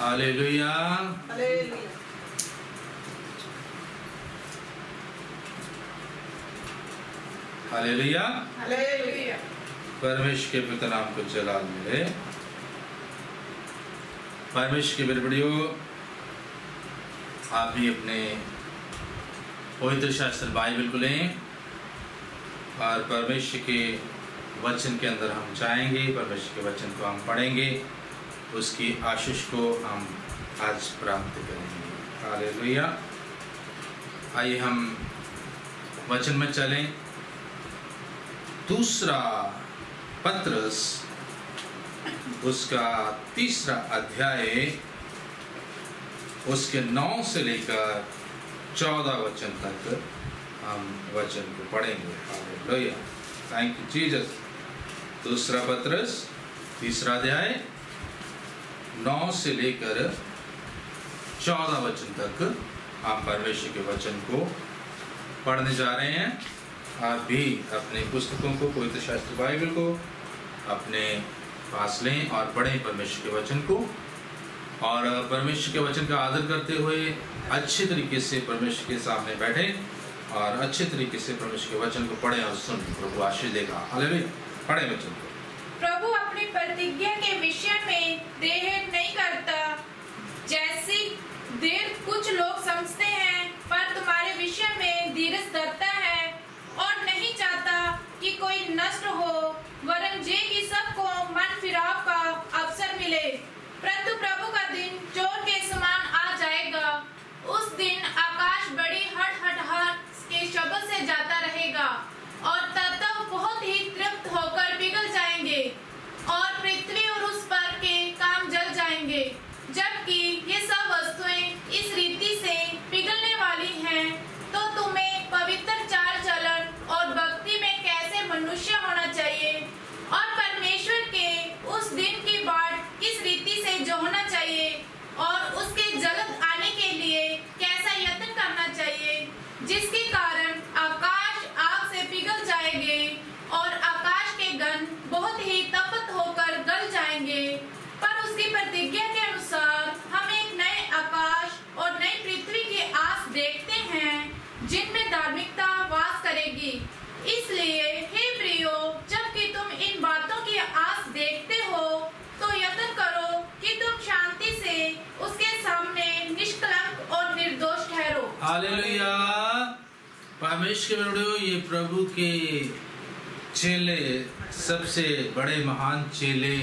Hallelujah. Hallelujah. Hallelujah. Hallelujah. परमेश्वर के पिता नाम को जलाल मिले। परमेश्वर के बड़बड़ियों, आप भी अपने पवित्र शास्त्र बाइबल को लें और परमेश्वर के वचन के अंदर हम जाएंगे। परमेश्वर के वचन को हम पढ़ेंगे, उसकी आशीष को हम आज प्राप्त करेंगे। हालेलुया। आइए हम वचन में चलें। दूसरा पत्रस उसका 3 अध्याय उसके 9 से लेकर 14 वचन तक हम वचन को पढ़ेंगे। हालेलुया। Thank you Jesus. दूसरा पत्रस 3 अध्याय 9 से लेकर 14 वचन तक हम परमेश्वर के वचन को पढ़ने जा रहे हैं। आप भी अपने पुस्तकों को, पवित्र शास्त्र बाइबल को अपने पास लें और पढ़ें परमेश्वर के वचन को, और परमेश्वर के वचन का आदर करते हुए अच्छे तरीके से परमेश्वर के सामने बैठें और अच्छे तरीके से परमेश्वर के वचन को पढ़ें और सुनें। प्रभु आशीष देगा। हालेलुया। पढ़ें वचन को। प्रभु अपनी प्रतिज्ञा के विषय में देर नहीं करता, जैसी देर कुछ लोग समझते हैं, पर तुम्हारे विषय में धीरज धरता है और नहीं चाहता कि कोई नष्ट हो, वरन जे कि सबको मन फिराव का अवसर मिले। परंतु प्रभु का दिन चोर के समान आ जाएगा। उस दिन आकाश बड़ी हट के शब्द से जाता रहेगा और तत्व बहुत ही तृप्त होकर पिघल जाएंगे और पृथ्वी और उस पर के काम जल जाएंगे। जबकि ये सब वस्तुएं इस रीति से पिघलने वाली हैं, तो तुम्हें पवित्र चाल चलन और भक्ति में कैसे मनुष्य होना चाहिए और परमेश्वर के उस दिन की बाट किस रीति से जोहना चाहिए और उसके जल्द आने के लिए कैसा यत्न करना चाहिए, जिसके कारण आकाश आग से पिघल जाएंगे और आकाश के गण बहुत ही तपत होकर गल जाएंगे। पर उसकी प्रतिज्ञा के अनुसार हम एक नए आकाश और नई पृथ्वी की आस देखते हैं, जिनमें धार्मिकता वास करेगी। इसलिए हे प्रियो, जबकि तुम इन बातों की आस देखते हो, तो यत्न करो कि तुम शांति से उसके सामने निष्कलंक और निर्दोष ठहरो। हालेलुया। परमेश्वर के बड़े, ये प्रभु के चेले, सबसे बड़े महान चेले,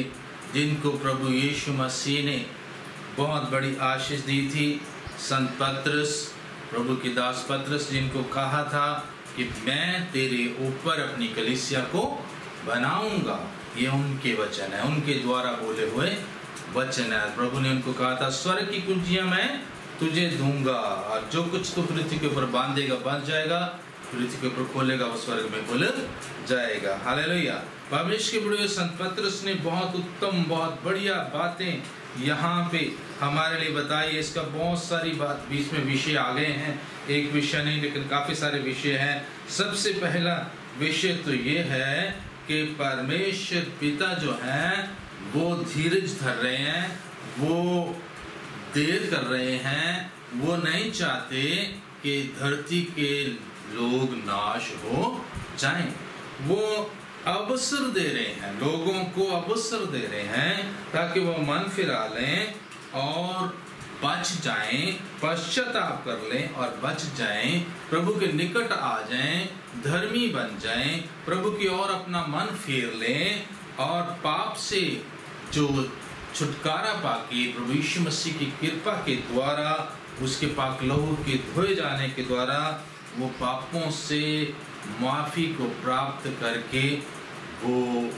जिनको प्रभु यीशु मसीह ने बहुत बड़ी आशीष दी थी, संत पत्रस, प्रभु की दास पत्रस, जिनको कहा था कि मैं तेरे ऊपर अपनी कलीसिया को बनाऊंगा। ये उनके वचन है, उनके द्वारा बोले हुए वचन है। प्रभु ने उनको कहा था, स्वर्ग की कुंजियां मैं तुझे दूंगा, और जो कुछ तू पृथ्वी के ऊपर बांधेगा बांध जाएगा, पृथ्वी के ऊपर खोलेगा वो स्वर्ग में खुल जाएगा। हालेलुया। परमेश्वर के बड़े संत पत्रस ने बहुत उत्तम, बहुत बढ़िया बातें यहाँ पे हमारे लिए बताई। इसका बहुत सारी बात बीच में विषय आ गए हैं, एक विषय नहीं लेकिन काफी सारे विषय हैं। सबसे पहला विषय तो ये है कि परमेश्वर पिता जो है वो धीरज धर रहे हैं, वो देर कर रहे हैं, वो नहीं चाहते कि धरती के लोग नाश हो जाएं। वो अवसर दे रहे हैं, लोगों को अवसर दे रहे हैं ताकि वो मन फिरा लें और बच जाएं, पश्चाताप कर लें और बच जाएं, प्रभु के निकट आ जाएं, धर्मी बन जाएं, प्रभु की ओर अपना मन फेर लें और पाप से जो छुटकारा पाके प्रभु यीशु मसीह की कृपा के द्वारा, उसके पाक लहू के धोए जाने के द्वारा वो पापों से माफी को प्राप्त करके वो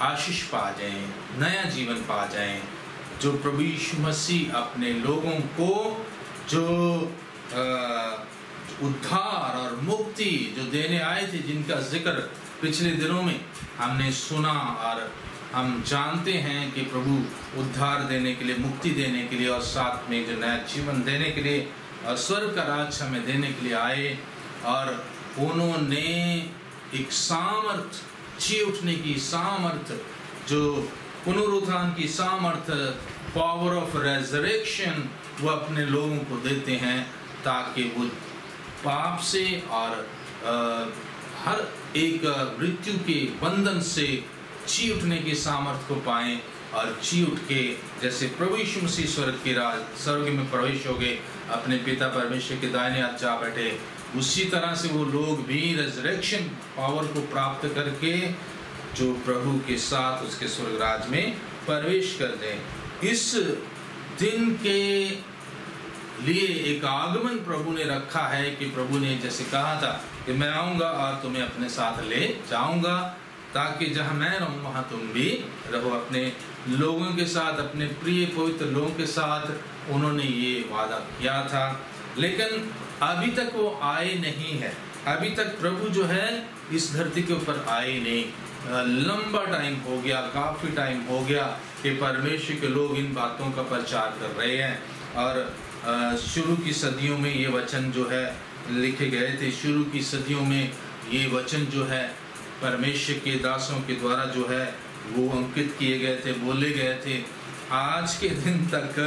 आशीष पा जाएं, नया जीवन पा जाएं। जो प्रभु यीशु मसीह अपने लोगों को जो उद्धार और मुक्ति जो देने आए थे, जिनका जिक्र पिछले दिनों में हमने सुना और हम जानते हैं कि प्रभु उद्धार देने के लिए, मुक्ति देने के लिए और साथ में जो नया जीवन देने के लिए और स्वर्ग का राज हमें देने के लिए आए, और उन्होंने एक सामर्थ, जी उठने की सामर्थ, जो पुनरुत्थान की सामर्थ पावर ऑफ रेजरेक्शन वो अपने लोगों को देते हैं, ताकि वो पाप से और हर एक मृत्यु के बंधन से ची उठने की सामर्थ को पाएं, और ची उठ के जैसे प्रभु यीशु मसीह स्वर्ग में प्रवेश हो गए, अपने पिता परमेश्वर के दाहिने हाथ जा बैठे, उसी तरह से वो लोग भी रेजरेक्शन पावर को प्राप्त करके जो प्रभु के साथ उसके स्वर्ग राज में प्रवेश कर दें। इस दिन के लिए एक आगमन प्रभु ने रखा है कि प्रभु ने जैसे कहा था कि मैं आऊंगा और तुम्हें अपने साथ ले जाऊंगा, ताकि जहां मैं रहूं वहां तुम भी रहो। अपने लोगों के साथ, अपने प्रिय पवित्र लोगों के साथ उन्होंने ये वादा किया था, लेकिन अभी तक वो आए नहीं है। अभी तक प्रभु जो है इस धरती के ऊपर आए नहीं। लंबा टाइम हो गया, काफी टाइम हो गया कि परमेश्वर के लोग इन बातों का प्रचार कर रहे हैं, और शुरू की सदियों में ये वचन जो है लिखे गए थे। शुरू की सदियों में ये वचन जो है परमेश्वर के दासों के द्वारा जो है वो अंकित किए गए थे, बोले गए थे। आज के दिन तक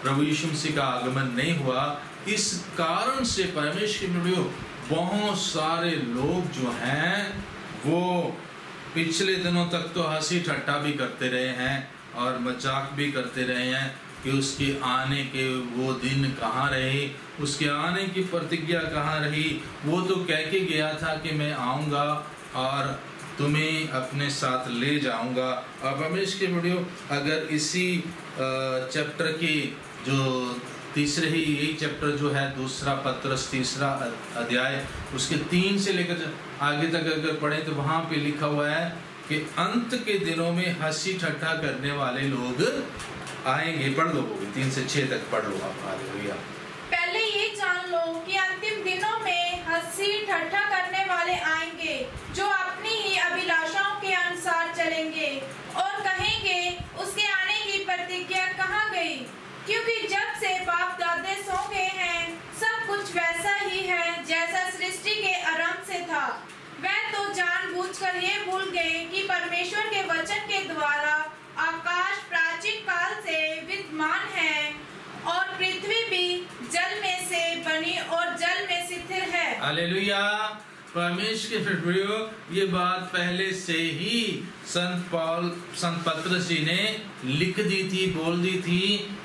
प्रभु यीशु मसीह का आगमन नहीं हुआ। इस कारण से परमेश्वर में बहुत सारे लोग जो हैं वो पिछले दिनों तक तो हंसी ठट्टा भी करते रहे हैं और मजाक भी करते रहे हैं कि उसके आने के वो दिन कहाँ रहे, उसके आने की प्रतिज्ञा कहाँ रही। वो तो कह के गया था कि मैं आऊँगा और तुम्हें अपने साथ ले जाऊंगा। अब हमेश के वीडियो अगर इसी चैप्टर की जो तीसरे ही यही चैप्टर जो है दूसरा पत्रस तीसरा अध्याय उसके 3 से लेकर आगे तक अगर पढ़ें तो वहाँ पे लिखा हुआ है कि अंत के दिनों में हंसी ठट्ठा करने वाले लोग आएंगे। पढ़ लो 3 से 6 तक पढ़ लो आप। हालेलुया। पहले ये जान लो कि अंतिम दिनों में हंसी ठट्ठा करने वाले आएंगे, जो अपनी ही अभिलाषाओं के अनुसार चलेंगे और कहेंगे उसके आने की प्रतिज्ञा कहाँ गई, क्योंकि जब से बाप दादे सो गए हैं सब कुछ वैसा ही है जैसा सृष्टि के आरंभ से था। वह तो जानबूझकर ये भूल गए कि परमेश्वर के वचन के द्वारा आकाश प्राचीन काल से विद्यमान है और पृथ्वी भी जल में से बनी और जल में स्थिर है। हालेलुया। परमेश्वर के प्रियो ये बात पहले से ही संत पत्रस जी ने लिख दी थी, बोल दी थी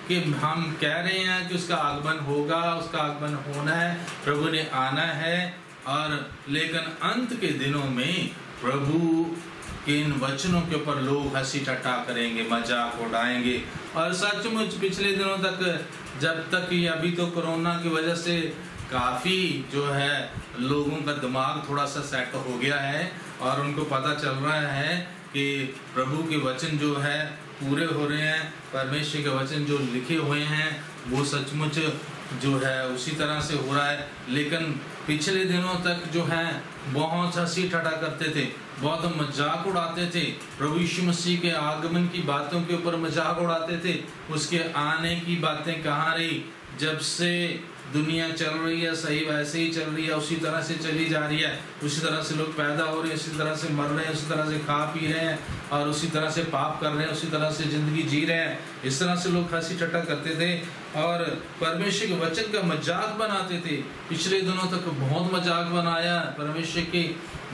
कि हम कह रहे हैं कि उसका आगमन होगा, उसका आगमन होना है, प्रभु ने आना है। और लेकिन अंत के दिनों में प्रभु के इन वचनों के ऊपर लोग हंसी ठट्ठा करेंगे, मजाक उड़ाएंगे। और सचमुच पिछले दिनों तक जब तक ये अभी तो कोरोना की वजह से काफ़ी जो है लोगों का दिमाग थोड़ा सा सेट हो गया है और उनको पता चल रहा है कि प्रभु के वचन जो है पूरे हो रहे हैं। परमेश्वर के वचन जो लिखे हुए हैं वो सचमुच जो है उसी तरह से हो रहा है। लेकिन पिछले दिनों तक जो है बहुत हंसी ठट्ठा करते थे, बहुत मजाक उड़ाते थे, प्रभु यीशु मसीह के आगमन की बातों के ऊपर मजाक उड़ाते थे। उसके आने की बातें कहाँ रही? जब से दुनिया चल रही है सही वैसे ही चल रही है, उसी तरह से चली जा रही है। उसी तरह से लोग पैदा हो रहे हैं, उसी तरह से मर रहे हैं, उसी तरह से खा पी रहे हैं और उसी तरह से पाप कर रहे हैं, उसी तरह से जिंदगी जी रहे हैं। इस तरह से लोग हंसी ठट्ठा करते थे और परमेश्वर के वचन का मजाक बनाते थे। पिछले दिनों तक बहुत मजाक बनाया परमेश्वर के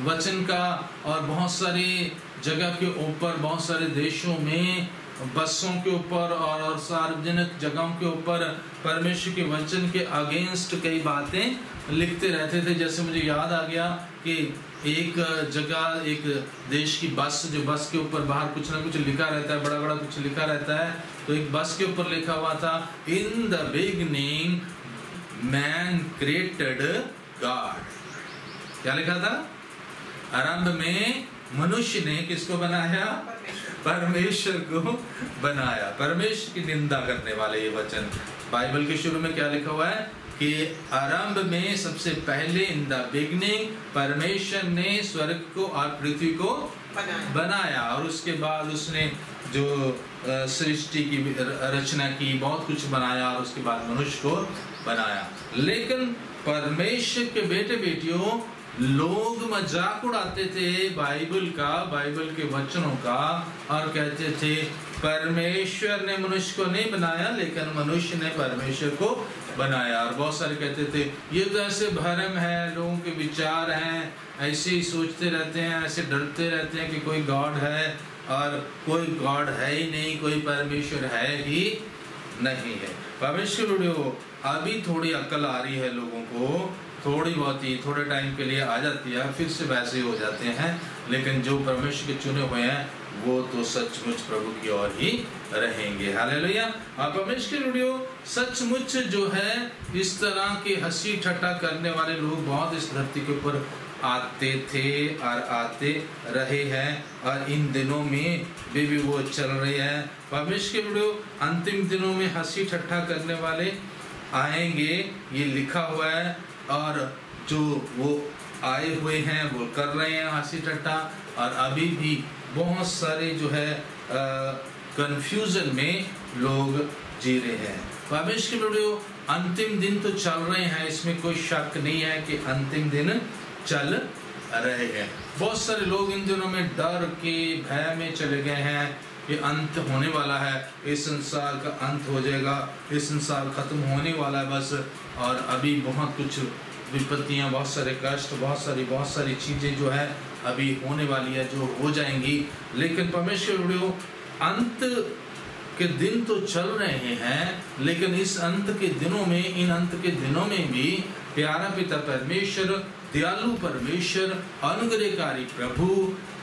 वचन का, और बहुत सारी जगह के ऊपर, बहुत सारे देशों में बसों के ऊपर और सार्वजनिक जगहों के ऊपर परमेश्वर के वचन के अगेंस्ट कई बातें लिखते रहते थे। जैसे मुझे याद आ गया कि एक जगह एक देश की बस, जो बस के ऊपर बाहर कुछ ना कुछ लिखा रहता है, बड़ा बड़ा कुछ लिखा रहता है, तो एक बस के ऊपर लिखा हुआ था, in the beginning man created God. क्या लिखा था? आरंभ में मनुष्य ने किसको बनाया? परमेश्वर को बनाया। परमेश्वर की निंदा करने वाले ये वचन। बाइबल के शुरू में क्या लिखा हुआ है कि आरंभ में सबसे पहले इन द बिगिनिंग परमेश्वर ने स्वर्ग को और पृथ्वी को बनाया, और उसके बाद उसने जो सृष्टि की रचना की, बहुत कुछ बनाया, और उसके बाद मनुष्य को बनाया। लेकिन परमेश्वर के बेटे बेटियों लोग मजाक उड़ाते थे बाइबल का, बाइबल के वचनों का, और कहते थे परमेश्वर ने मनुष्य को नहीं बनाया, लेकिन मनुष्य ने परमेश्वर को बनाया। और बहुत सारे कहते थे ये तो ऐसे भ्रम है, लोगों के विचार हैं, ऐसे ही सोचते रहते हैं, ऐसे डरते रहते हैं कि कोई गॉड है, और कोई गॉड है ही नहीं, कोई परमेश्वर है ही नहीं है। परमेश्वर अभी थोड़ी अक्ल आ रही है लोगों को, थोड़ी बहुत ही, थोड़े टाइम के लिए आ जाती है, फिर से वैसे हो जाते हैं। लेकिन जो परमेश्वर के चुने हुए हैं वो तो सचमुच प्रभु की ओर ही रहेंगे। हालेलुया। और परमेश्वर सचमुच जो है इस तरह के हंसी ठट्टा करने वाले लोग बहुत इस धरती के ऊपर आते थे और आते रहे हैं, और इन दिनों में भी वो चल रहे हैं। परमेश्वर अंतिम दिनों में हंसी ठट्टा करने वाले आएंगे, ये लिखा हुआ है। और जो वो आए हुए हैं वो कर रहे हैं हंसी ठट्टा, और अभी भी बहुत सारे जो है कंफ्यूजन में लोग जी रहे हैं। परमेश्वर अंतिम दिन तो चल रहे हैं, इसमें कोई शक नहीं है कि अंतिम दिन चल रहे हैं। बहुत सारे लोग इन दिनों में डर के भय में चले गए हैं कि अंत होने वाला है, इस संसार का अंत हो जाएगा, इस संसार खत्म होने वाला है बस। और अभी बहुत कुछ विपत्तियां, बहुत सारे कष्ट, बहुत सारी चीजें जो है अभी होने वाली है, जो हो जाएंगी। लेकिन परमेश्वर अंत के दिन तो चल रहे हैं, लेकिन इस अंत के दिनों में, इन अंत के दिनों में भी प्यारा पिता परमेश्वर, दयालु परमेश्वर, अनुग्रहकारी प्रभु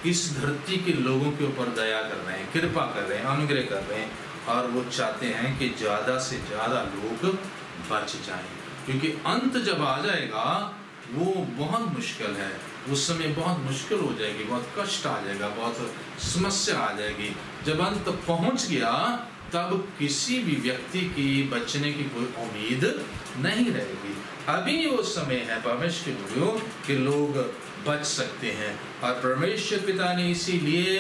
इस धरती के लोगों के ऊपर दया कर रहे हैं, कृपा कर रहे हैं, अनुग्रह कर रहे हैं। और वो चाहते हैं कि ज्यादा से ज्यादा लोग बच जाएं, क्योंकि अंत जब आ जाएगा वो बहुत मुश्किल है, उस समय बहुत मुश्किल हो जाएगी, बहुत कष्ट आ जाएगा, बहुत समस्या आ जाएगी। जब अंत पहुंच गया तब किसी भी व्यक्ति की बचने की कोई उम्मीद नहीं रहेगी। अभी वो समय है परमेश्वर के लोग बच सकते हैं, और परमेश्वर पिता ने इसीलिए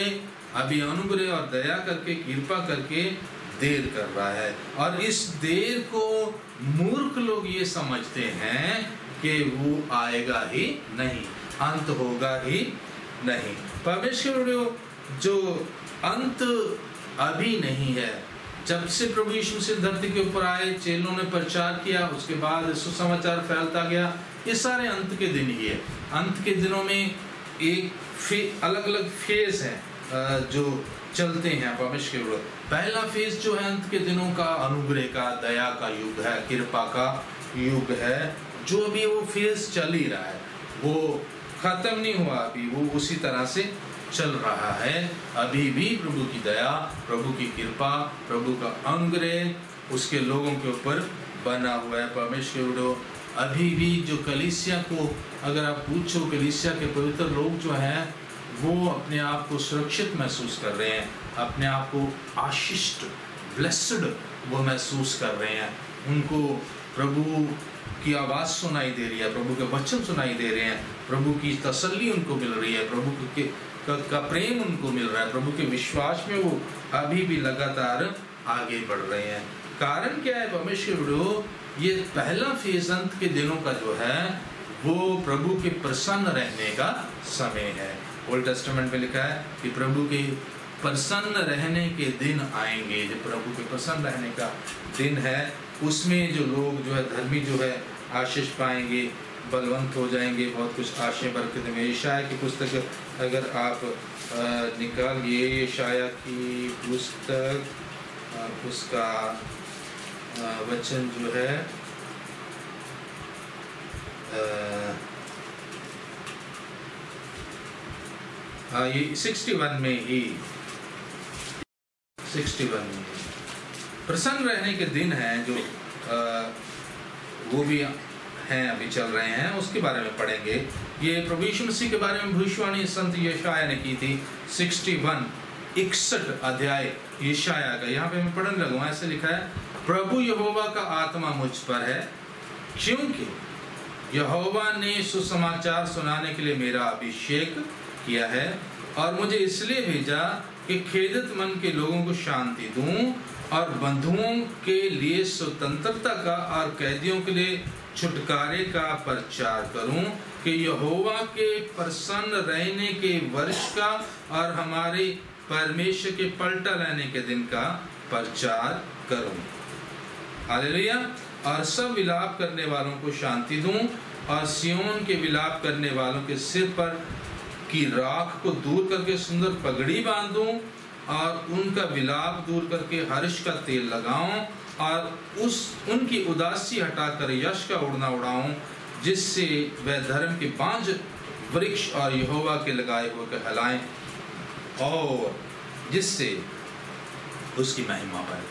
अभी अनुग्रह और दया करके, कृपा करके देर कर रहा है। और इस देर को मूर्ख लोग ये समझते हैं कि वो आएगा ही नहीं, अंत होगा ही नहीं। परमेश्वर जो अंत अभी नहीं है, जब से प्रभु यीशु से धरती के ऊपर आए, चेलों ने प्रचार किया, उसके बाद सुसमाचार फैलता गया, ये सारे अंत के दिन ही है। अंत के दिनों में एक अलग अलग फेज है जो चलते हैं परमेश्वर। पहला फेज जो है अंत के दिनों का अनुग्रह का, दया का युग है, कृपा का युग है, जो अभी वो फेज चल ही रहा है, वो खत्म नहीं हुआ, अभी वो उसी तरह से चल रहा है। अभी भी प्रभु की दया, प्रभु की कृपा, प्रभु का अनुग्रह उसके लोगों के ऊपर बना हुआ है। परमेश्वर अभी भी जो कलीसिया को अगर आप पूछो, कलीसिया के पवित्र लोग जो हैं वो अपने आप को सुरक्षित महसूस कर रहे हैं, अपने आप को आशीषित, ब्लेस्ड वो महसूस कर रहे हैं। उनको प्रभु की आवाज़ सुनाई दे रही है, प्रभु के वचन सुनाई दे रहे हैं, प्रभु की तसल्ली उनको मिल रही है, प्रभु का प्रेम उनको मिल रहा है, प्रभु के विश्वास में वो अभी भी लगातार आगे बढ़ रहे हैं। कारण क्या है परमेश्वर? ये पहला फेज अंत के दिनों का जो है वो प्रभु के प्रसन्न रहने का समय है। ओल्ड टेस्टामेंट में लिखा है कि प्रभु के प्रसन्न रहने के दिन आएंगे। जो प्रभु के प्रसन्न रहने का दिन है उसमें जो लोग जो है धर्मी जो है आशीष पाएंगे, बलवंत हो जाएंगे, बहुत कुछ आशय बरकत में। यशाया की पुस्तक अगर आप निकालिए, यशाया की पुस्तक, उसका वचन जो है ये 61 में ही, 61 में प्रसन्न रहने के दिन है जो वो भी हैं, अभी चल रहे हैं, उसके बारे में पढ़ेंगे। ये प्रभु यीशु मसीह के बारे में भविष्यवाणी संत यशाया ने की थी। 61 अध्याय यशाया का, यहाँ पे मैं पढ़ने लगूंगा। ऐसे लिखा है, प्रभु यहोवा का आत्मा मुझ पर है, क्योंकि यहोवा ने सुसमाचार सुनाने के लिए मेरा अभिषेक किया है, और मुझे इसलिए भेजा कि खेदित मन के लोगों को शांति दूं, और बंधुओं के लिए स्वतंत्रता का और कैदियों के लिए छुटकारे का प्रचार करूं, कि यहोवा के प्रसन्न रहने के वर्ष का और हमारे परमेश्वर के पलटा लाने के दिन का प्रचार करूं। हालेलुया। और सब विलाप करने वालों को शांति दूं और सियोन के विलाप करने वालों के सिर पर की राख को दूर करके सुंदर पगड़ी बांधूं और उनका विलाप दूर करके हर्ष का तेल लगाऊं और उनकी उदासी हटाकर यश का उड़ना उड़ाऊं, जिससे वह धर्म के 5 वृक्ष और यहोवा के लगाए हुए कहलाएं और जिससे उसकी महिमा पाए।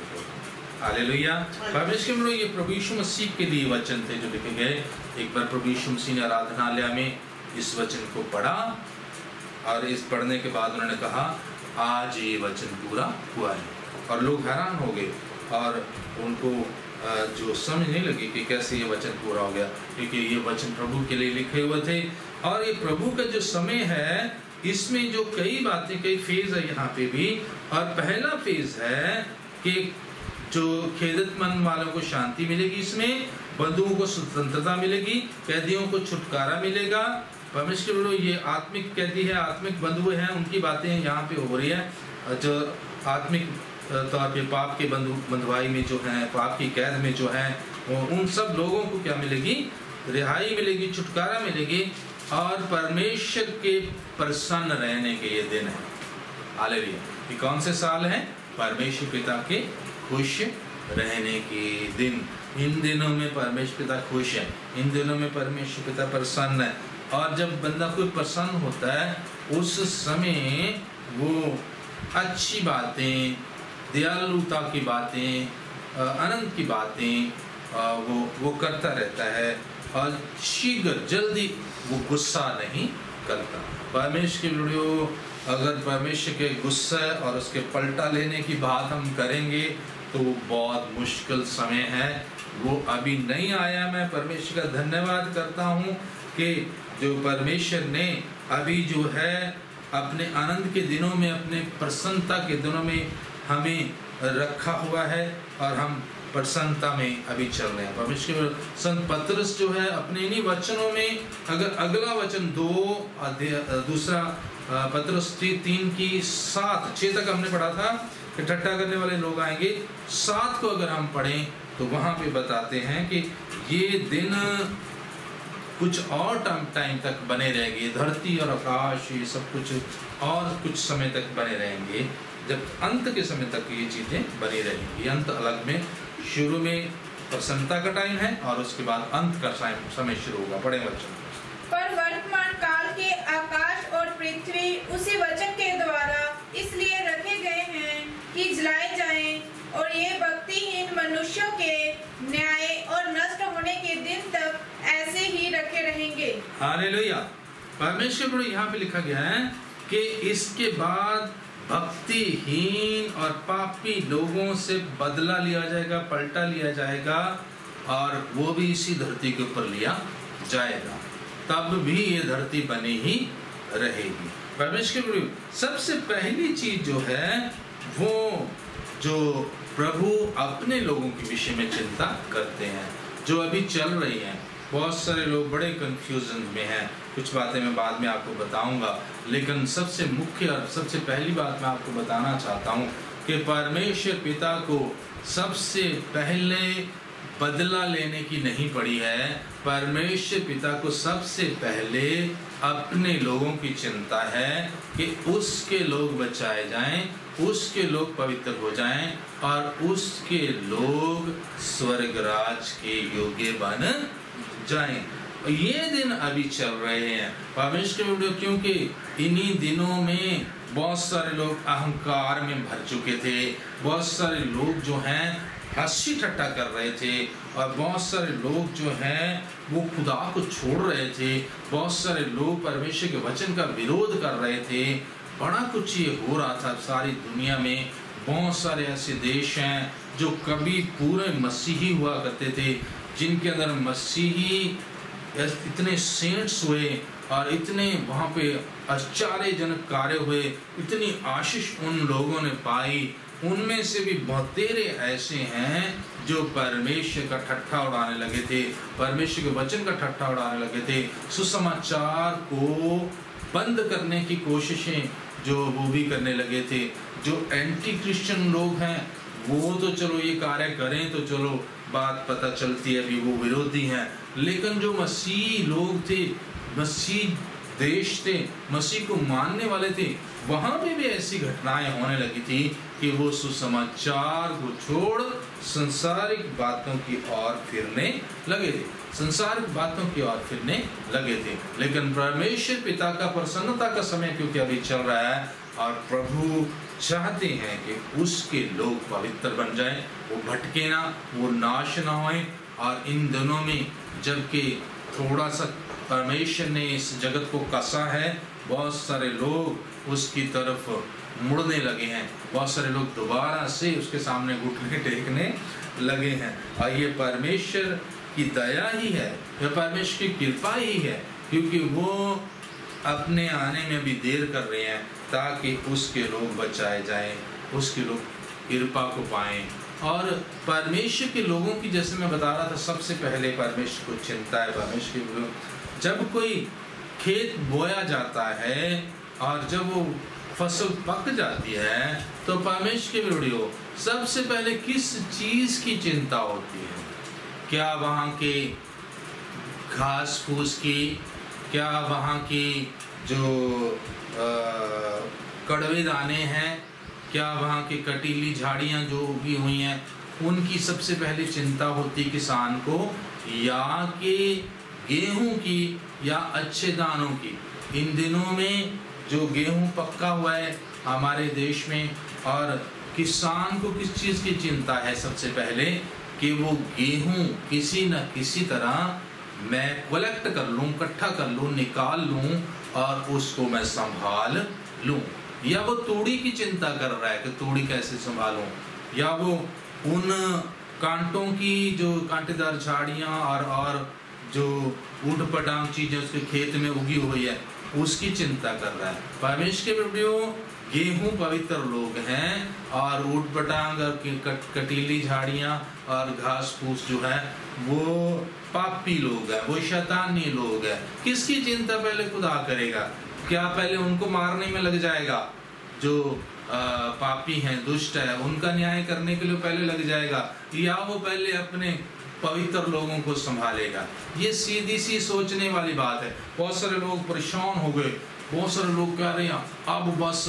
हालेलुया। परमेश्वर ये प्रभु यीशु मसीह के लिए वचन थे जो लिखे गए। एक बार प्रभु यीशु मसीह ने आराधनालय में इस वचन को पढ़ा और इस पढ़ने के बाद उन्होंने कहा आज ये वचन पूरा हुआ है। और लोग हैरान हो गए और उनको जो समझ नहीं लगी कि कैसे ये वचन पूरा हो गया, क्योंकि ये वचन प्रभु के लिए लिखे हुए थे। और ये प्रभु का जो समय है इसमें जो कई बातें, कई फेज है यहाँ पे भी। और पहला फेज है कि जो खेदतमंद वालों को शांति मिलेगी, इसमें बंधुओं को स्वतंत्रता मिलेगी, कैदियों को छुटकारा मिलेगा। परमेश्वर ये आत्मिक कैदी है, आत्मिक बंधु हैं, उनकी बातें यहाँ पे हो रही है। जो आत्मिक तौर पे पाप के बंधुआई में जो है, पाप की कैद में जो है, उन सब लोगों को क्या मिलेगी? रिहाई मिलेगी, छुटकारा मिलेगी और परमेश्वर के प्रसन्न रहने के ये दिन है। हालेलुया। ये कौन से साल है? परमेश्वर पिता के खुश रहने के दिन। इन दिनों में परमेश्वर पिता खुश है, इन दिनों में परमेश्वर पिता प्रसन्न है। और जब बंदा कोई प्रसन्न होता है उस समय वो अच्छी बातें, दयालुता की बातें, आनंद की बातें वो करता रहता है और शीघ्र जल्दी वो गुस्सा नहीं करता। परमेश्वर के लोगों, अगर परमेश्वर के गुस्सा और उसके पलटा लेने की बात हम करेंगे तो वो बहुत मुश्किल समय है, वो अभी नहीं आया। मैं परमेश्वर का धन्यवाद करता हूँ कि जो परमेश्वर ने अभी जो है अपने आनंद के दिनों में, अपने प्रसन्नता के दिनों में हमें रखा हुआ है और हम प्रसन्नता में अभी चल रहे हैं। परमेश्वर संत पतरस जो है अपने इन्हीं वचनों में, अगर अगला वचन 2 दूसरा पतरस 3:7-6 तक हमने पढ़ा था कि ठट्ठा करने वाले लोग आएंगे, 7 को अगर हम पढ़ें तो वहां पे बताते हैं कि ये दिन कुछ और टाइम तक बने रहेंगे, धरती और आकाश ये सब कुछ और कुछ समय तक बने रहेंगे, जब अंत के समय तक ये चीजें बनी रहेंगी। अंत अलग में, शुरू में प्रसन्नता का टाइम है और उसके बाद अंत का समय शुरू होगा। पढ़े वचन। पर वर्तमान काल के आकाश और पृथ्वी उसी वचन के द्वारा इसलिए रखे गए हैं कि जलाए जाएं और ये भक्तिहीन मनुष्यों के न्याय और नष्ट होने के दिन तक ऐसे ही रखे रहेंगे। हालेलुया। परमेश्वर यहाँ पे लिखा गया है कि इसके बाद भक्तिहीन और पापी लोगों से बदला लिया जाएगा, पलटा लिया जाएगा और वो भी इसी धरती के ऊपर लिया जाएगा। तब भी ये धरती बनी ही रहेगी। परमेश्वर सबसे पहली चीज जो है वो जो प्रभु अपने लोगों के विषय में चिंता करते हैं, जो अभी चल रही हैं। बहुत सारे लोग बड़े कंफ्यूजन में हैं, कुछ बातें मैं बाद में आपको बताऊंगा, लेकिन सबसे मुख्य और सबसे पहली बात मैं आपको बताना चाहता हूं कि परमेश्वर पिता को सबसे पहले बदला लेने की नहीं पड़ी है। परमेश्वर पिता को सबसे पहले अपने लोगों की चिंता है कि उसके लोग बचाए जाएं, उसके लोग पवित्र हो जाएं और उसके लोग स्वर्ग राज के योग्य बन जाएं। ये दिन अभी चल रहे हैं परमेश्वर, क्योंकि इन्हीं दिनों में बहुत सारे लोग अहंकार में भर चुके थे, बहुत सारे लोग जो हैं हंसी ठट्टा कर रहे थे और बहुत सारे लोग जो हैं वो खुदा को छोड़ रहे थे, बहुत सारे लोग परमेश्वर के वचन का विरोध कर रहे थे। बड़ा कुछ ये हो रहा था सारी दुनिया में। बहुत सारे ऐसे देश हैं जो कभी पूरे मसीही हुआ करते थे, जिनके अंदर मसीही इतने सेंट्स हुए और इतने वहाँ पे आश्चर्यजनक कार्य हुए, इतनी आशीष उन लोगों ने पाई। उनमें से भी बहुतेरे ऐसे हैं जो परमेश्वर का ठट्ठा उड़ाने लगे थे, परमेश्वर के वचन का ठट्ठा उड़ाने लगे थे, सुसमाचार को बंद करने की कोशिशें जो वो भी करने लगे थे। जो एंटी क्रिश्चियन लोग हैं वो तो चलो ये कार्य करें तो चलो बात पता चलती है, अभी वो विरोधी हैं, लेकिन जो मसीह लोग थे, मसीह देश थे, मसीह को मानने वाले थे, वहां पे भी ऐसी घटनाएं होने लगी थी कि वो सुसमाचार को छोड़ संसारिक बातों की ओर फिरने लगे थे, संसारिक बातों की ओर फिरने लगे थे। लेकिन परमेश्वर पिता का प्रसन्नता का समय क्योंकि अभी चल रहा है और प्रभु चाहते हैं कि उसके लोग पवित्र बन जाएं, वो भटके ना, वो नाश ना होएं। और इन दिनों में जबकि थोड़ा सा परमेश्वर ने इस जगत को कसा है, बहुत सारे लोग उसकी तरफ मुड़ने लगे हैं, बहुत सारे लोग दोबारा से उसके सामने घुटने टेकने लगे हैं। और ये परमेश्वर की दया ही है, यह परमेश्वर की कृपा ही है, क्योंकि वो अपने आने में भी देर कर रहे हैं ताकि उसके लोग बचाए जाएं, उसके लोग कृपा को पाएं। और परमेश्वर के लोगों की, जैसे मैं बता रहा था, सबसे पहले परमेश्वर को चिंता है। परमेश्वर के लोग, जब कोई खेत बोया जाता है और जब वो फसल पक जाती है तो परमेश्वर के वीडियो सबसे पहले किस चीज की चिंता होती है? क्या वहाँ के घास फूस की, क्या वहाँ की जो कड़वे दाने हैं, क्या वहाँ की कटीली झाड़ियाँ जो उगी हुई हैं, उनकी सबसे पहले चिंता होती किसान को, या कि गेहूं की या अच्छे दानों की? इन दिनों में जो गेहूं पक्का हुआ है हमारे देश में, और किसान को किस चीज़ की चिंता है सबसे पहले? कि वो गेहूं किसी न किसी तरह मैं कलेक्ट कर लूँ, इकट्ठा कर लूँ, निकाल लूँ और उसको मैं संभाल लूँ। या वो तूड़ी की चिंता कर रहा है कि तूड़ी कैसे संभालूं, या वो उन कांटों की जो कांटेदार झाड़ियाँ और जो ऊट पटांग चीजें उसके खेत में उगी हुई है उसकी चिंता कर रहा है। परमेश्वर के बेटियों, गेहूं पवित्र लोग हैं और ऊट पटांग और कटीली झाड़ियाँ और घास फूस जो है वो पापी लोग हैं, वो शैतानी लोग हैं। किसकी चिंता पहले खुदा करेगा? क्या पहले उनको मारने में लग जाएगा? जो पापी हैं, दुष्ट है, उनका न्याय करने के लिए पहले लग जाएगा, या वो पहले अपने पवित्र लोगों को संभालेगा? ये सीधी सी सोचने वाली बात है। बहुत सारे लोग परेशान हो गए, बहुत सारे लोग कह रहे हैं अब बस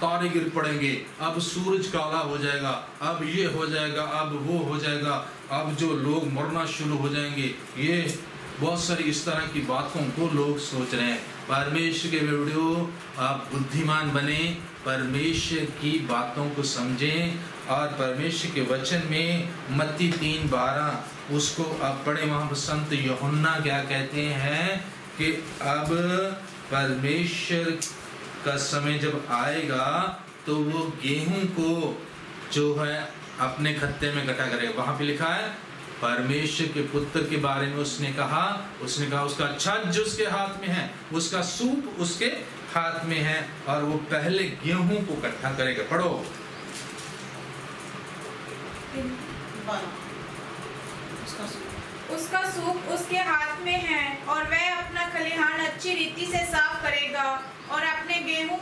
तारे गिर पड़ेंगे, अब सूरज काला हो जाएगा, अब ये हो जाएगा, अब वो हो जाएगा, अब जो लोग मरना शुरू हो जाएंगे। ये बहुत सारी इस तरह की बातों को लोग सोच रहे हैं। परमेश्वर के बेटियों, आप बुद्धिमान बने, परमेश्वर की बातों को समझें और परमेश्वर के वचन में मत्ती 3:12 उसको आप पढ़े। वहाँ पर संत यूहन्ना क्या कहते हैं कि अब परमेश्वर का समय जब आएगा तो वो गेहूं को जो है अपने खत्ते में इकट्ठा करेगा। वहाँ पे लिखा है परमेश्वर के पुत्र के बारे में उसने कहा उसका छज उसके हाथ में है, उसका सूप उसके हाथ में है और वो पहले गेहूं को इकट्ठा करेगा। पढ़ो। उसका सूप उसके हाथ में है और वह अपना खलिहान अच्छी रीति से साफ करेगा और अपने गेहूं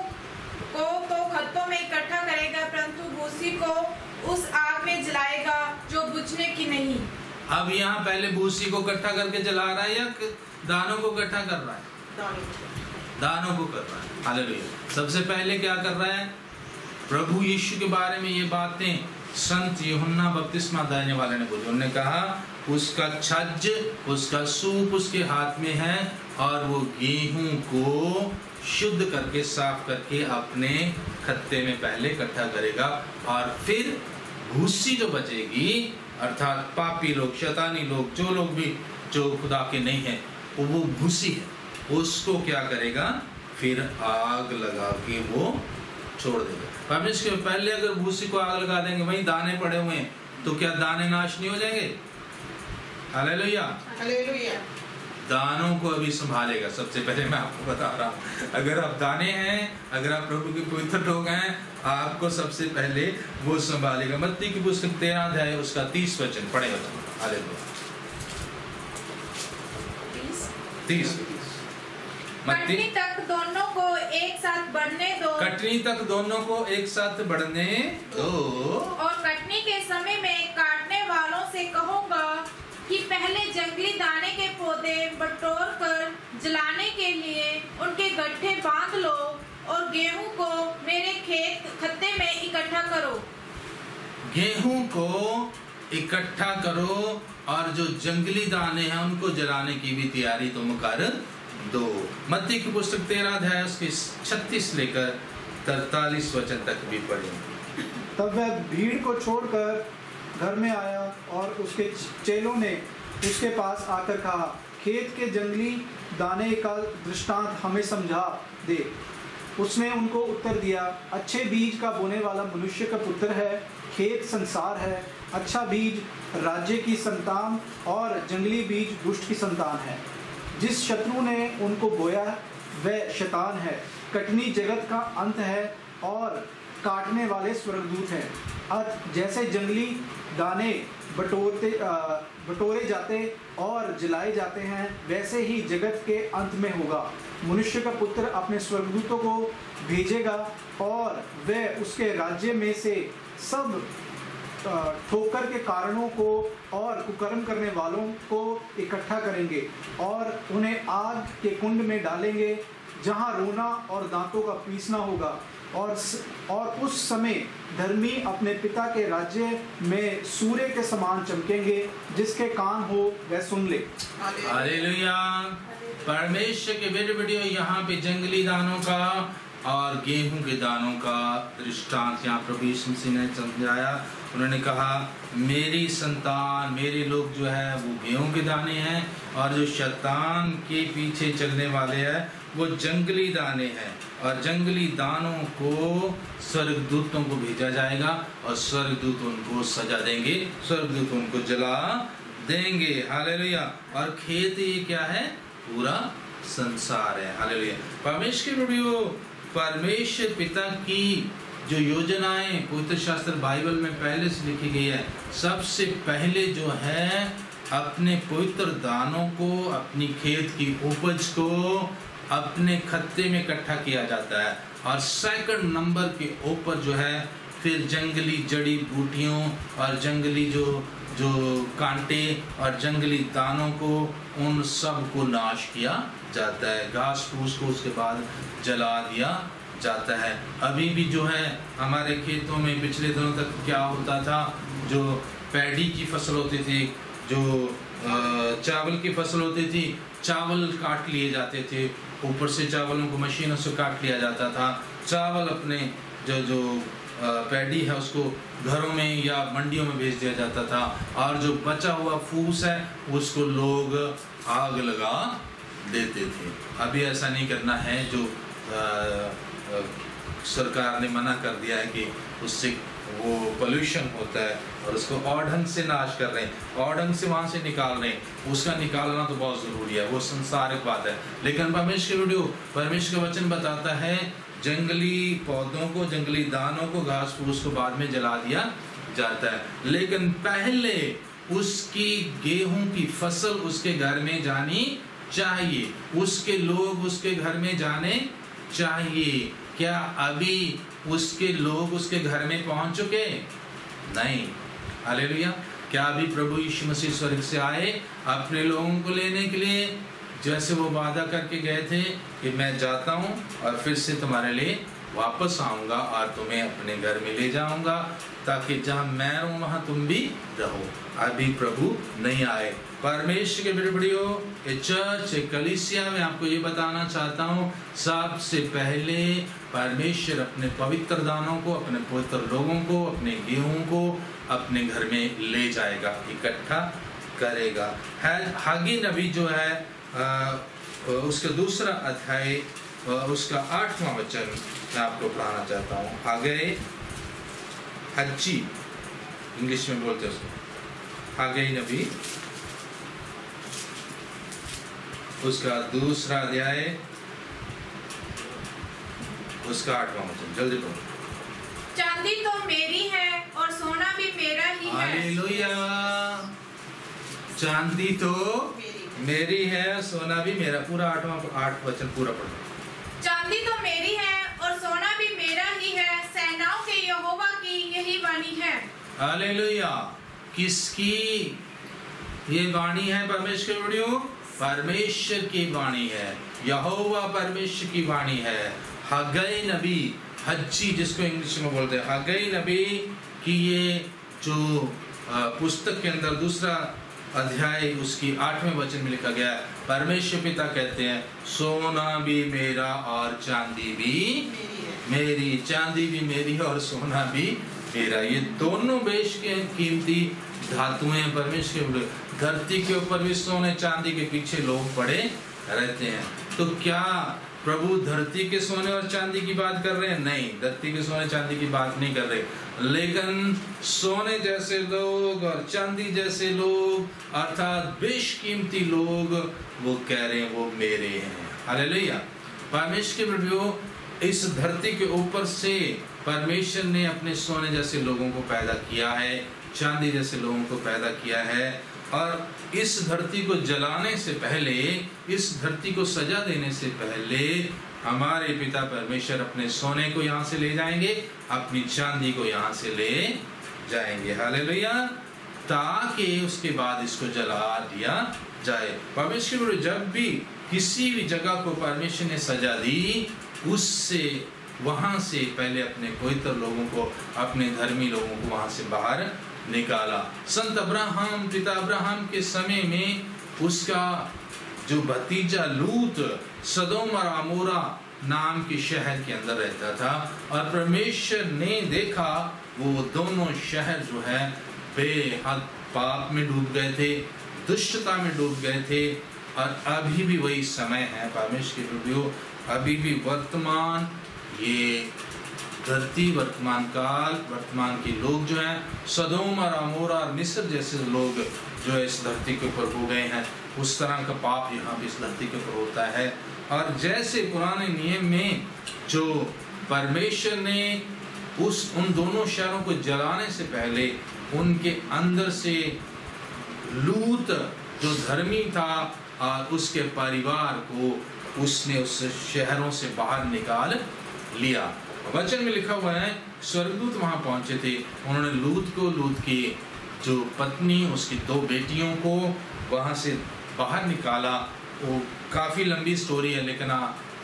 को तो खत्तों में इकट्ठा करेगा, परंतु भूसी को उस आग में जलाएगा जो बुझने की नहीं। अब यहाँ पहले भूसी को इकट्ठा करके जला रहा है या दानों को इकट्ठा कर रहा है? दानों को कर रहा है। हालेलुया। सबसे पहले क्या कर रहा है? प्रभु यीशु के बारे में ये बातें संत यूहन्ना बपतिस्मा देने वाले ने बोली। उन्होंने कहा उसका छज उसका सूप उसके हाथ में है और वो गेहूं को शुद्ध करके साफ करके अपने खत्ते में पहले इकट्ठा करेगा और फिर भूसी जो बचेगी अर्थात पापी लोग, शैतानी लोग, जो लोग भी जो खुदा के नहीं है, वो भूसी है, उसको क्या करेगा? फिर आग लगा के वो छोड़ देगा। परमेश्वर पहले अगर भूसी को आग लगा देंगे, वहीं दाने पड़े हुए हैं, तो क्या दाने नाश नहीं हो जाएंगे? हालेलुया। हालेलुया। दानों को अभी संभालेगा। सबसे पहले मैं आपको बता रहा हूँ, अगर आप दाने हैं, अगर आप प्रभु के पवित्र लोग हैं, आपको सबसे पहले वो संभालेगा। मत्ती की पुस्तक 13 अध्याय उसका 30 वचन पढ़ेगा। हालेलुया। 30 कटनी तक दोनों को एक साथ बढ़ने दो। कटनी तक दोनों को एक साथ बढ़ने दो। और कटनी के समय में काटने वालों से कहूँगा कि पहले जंगली दाने के पौधे बटोर कर जलाने के लिए उनके गड्ढे बांध लो और गेहूं को मेरे खत्ते में इकट्ठा करो। गेहूं को इकट्ठा करो और जो जंगली दाने हैं उनको जलाने की भी तैयारी तुम कर दो। मत्ती की पुस्तक 13 अध्याय उसके 36 लेकर 43 वचन तक भी पढ़े। तब वह भीड़ को छोड़कर घर में आया और उसके चेलों ने उसके पास आकर कहा, खेत के जंगली दाने का दृष्टांत हमें समझा दे। उसने उनको उत्तर दिया, अच्छे बीज का बोने वाला मनुष्य का पुत्र है। खेत संसार है। अच्छा बीज राज्य की संतान और जंगली बीज दुष्ट की संतान है। जिस शत्रु ने उनको बोया वह शैतान है। कटनी जगत का अंत है और काटने वाले स्वर्गदूत हैं। अतः जैसे जंगली दाने बटोरे जाते और जलाए जाते हैं, वैसे ही जगत के अंत में होगा। मनुष्य का पुत्र अपने स्वर्गदूतों को भेजेगा और वह उसके राज्य में से सब ठोकर के कारणों को और कुकर्म करने वालों को इकट्ठा करेंगे और उन्हें आग के कुंड में डालेंगे, जहां रोना और दांतों का पीसना होगा। और उस समय धर्मी अपने पिता के राज्य में सूर्य के समान चमकेंगे। जिसके कान हो वह सुन ले। हालेलुया। परमेश्वर के वीडियो यहाँ पे जंगली दानों का और गेहूं के दानों का दृष्टांत यहाँ प्रभु यीशु मसीह ने समझाया। उन्होंने कहा, मेरी संतान, मेरे लोग जो है वो गेहूं के दाने हैं और जो शैतान के पीछे चलने वाले हैं वो जंगली दाने हैं। और जंगली दानों को स्वर्गदूतों को भेजा जाएगा और स्वर्गदूत उनको सजा देंगे, स्वर्गदूत उनको जला देंगे। हालेलुया। और खेत ये क्या है? पूरा संसार है। हालेलुया। परमेश्वर पिता की जो योजनाएं पवित्र शास्त्र बाइबल में पहले से लिखी गई है, सबसे पहले जो है अपने पवित्र दानों को, अपनी खेत की उपज को अपने खत्ते में इकट्ठा किया जाता है। और सेकंड नंबर के ऊपर जो है फिर जंगली जड़ी बूटियों और जंगली जो कांटे और जंगली दानों को, उन सब को नाश किया जाता है। घास फूस को उसके बाद जला दिया जाता है। अभी भी जो है हमारे खेतों में पिछले दिनों तक क्या होता था, जो पैडी की फसल होती थी, जो चावल की फसल होती थी, चावल काट लिए जाते थे, ऊपर से चावलों को मशीनों से काट लिया जाता था। चावल अपने जो पैडी है उसको घरों में या मंडियों में भेज दिया जाता था और जो बचा हुआ फूस है उसको लोग आग लगा देते थे। अभी ऐसा नहीं करना है, जो सरकार ने मना कर दिया है कि उससे वो पोल्यूशन होता है और उसको और ढंग से नाश कर रहे हैं, और ढंग से वहां से निकाल रहे हैं। उसका निकालना तो बहुत जरूरी है, वो संसारिक बात है। लेकिन परमेश्वर का वचन बताता है जंगली पौधों को, जंगली दानों को, घास फूस को बाद में जला दिया जाता है, लेकिन पहले उसकी गेहूं की फसल उसके घर में जानी चाहिए, उसके लोग उसके घर में जाने चाहिए। क्या अभी उसके लोग उसके घर में पहुंच चुके? नहीं। हालेलुया। क्या अभी प्रभु यीशु मसीह स्वर्ग से आए अपने लोगों को लेने के लिए, जैसे वो वादा करके गए थे कि मैं जाता हूं और फिर से तुम्हारे लिए वापस आऊंगा और तुम्हें अपने घर में ले जाऊंगा, ताकि जहां मैं रहूं वहां तुम भी रहो। अभी प्रभु नहीं आए। परमेश्वर के बड़ियों, ये चर्च, कलीसिया में आपको ये बताना चाहता हूँ, सबसे पहले परमेश्वर अपने पवित्र दानों को, अपने पवित्र लोगों को, अपने गेहूं को अपने घर में ले जाएगा, इकट्ठा करेगा। हागी नबी जो है उसका दूसरा अध्याय उसका 8वां वचन मैं आपको पढ़ाना चाहता हूँ। आगे हज्जी इंग्लिश में बोलते हैं उसको, हागे नबी उसका दूसरा अध्याय उसका 8वां वचन, जल्दी पढ़ो। चांदी तो मेरी है और सोना भी मेरा ही है। हालेलुया। चांदी तो मेरी है, सोना भी मेरा। पूरा 8वां वचन पूरा पढ़ो। चांदी तो मेरी है और सोना भी मेरा हालेलुया। किसकी ये वाणी है परमेश्वर के बड़ियों? परमेश्वर की वाणी है, यहोवा परमेश्वर की वाणी है। हग्गई नबी, हज्जी जिसको इंग्लिश में बोलते हैं, हग्गई नबी की ये जो पुस्तक के अंदर दूसरा अध्याय उसकी 8वें वचन में लिखा गया है, परमेश्वर पिता कहते हैं सोना भी मेरा और चांदी भी मेरी, चांदी भी मेरी और सोना भी मेरा। ये दोनों बेश के कीमती धातुएं परमेश्वर के। धरती के ऊपर भी सोने चांदी के पीछे लोग पड़े रहते हैं। तो क्या प्रभु धरती के सोने और चांदी की बात कर रहे हैं? नहीं, धरती के सोने चांदी की बात नहीं कर रहे, लेकिन सोने जैसे लोग और चांदी जैसे लोग अर्थात बेशकीमती लोग, वो कह रहे हैं वो मेरे हैं। हालेलुया। परमेश्वर के प्रभु, इस धरती के ऊपर से परमेश्वर ने अपने सोने जैसे लोगों को पैदा किया है, चांदी जैसे लोगों को पैदा किया है, और इस धरती को जलाने से पहले, इस धरती को सजा देने से पहले हमारे पिता परमेश्वर अपने सोने को यहाँ से ले जाएंगे, अपनी चांदी को यहाँ से ले जाएंगे। हालेलुया। ताकि उसके बाद इसको जला दिया जाए। परमेश्वर जब भी किसी भी जगह को परमेश्वर ने सजा दी, उससे वहां से पहले अपने पवित्र लोगों को, अपने धर्मी लोगों को वहां से बाहर निकाला। संत अब्राहम, पिता अब्राहम के समय में उसका जो भतीजा लूत सदोम और अमोरा नाम के शहर के अंदर रहता था, और परमेश्वर ने देखा वो दोनों शहर जो है बेहद पाप में डूब गए थे, दुष्टता में डूब गए थे। और अभी भी वही समय है परमेश्वर के प्रभु, अभी भी वर्तमान ये धरती, वर्तमान काल, वर्तमान के लोग जो हैं, सदोम और अमोरा और मिस्र जैसे लोग जो है इस धरती के ऊपर हो गए हैं, उस तरह का पाप यहाँ भी इस धरती के ऊपर होता है। और जैसे पुराने नियम में जो परमेश्वर ने उन दोनों शहरों को जलाने से पहले उनके अंदर से लूत जो धर्मी था और उसके परिवार को उसने उस शहरों से बाहर निकाल लिया। वचन में लिखा हुआ है स्वर्गदूत वहां पहुंचे थे, उन्होंने लूत की जो पत्नी, उसकी 2 बेटियों को वहां से बाहर निकाला। वो काफी लंबी स्टोरी है, लेकिन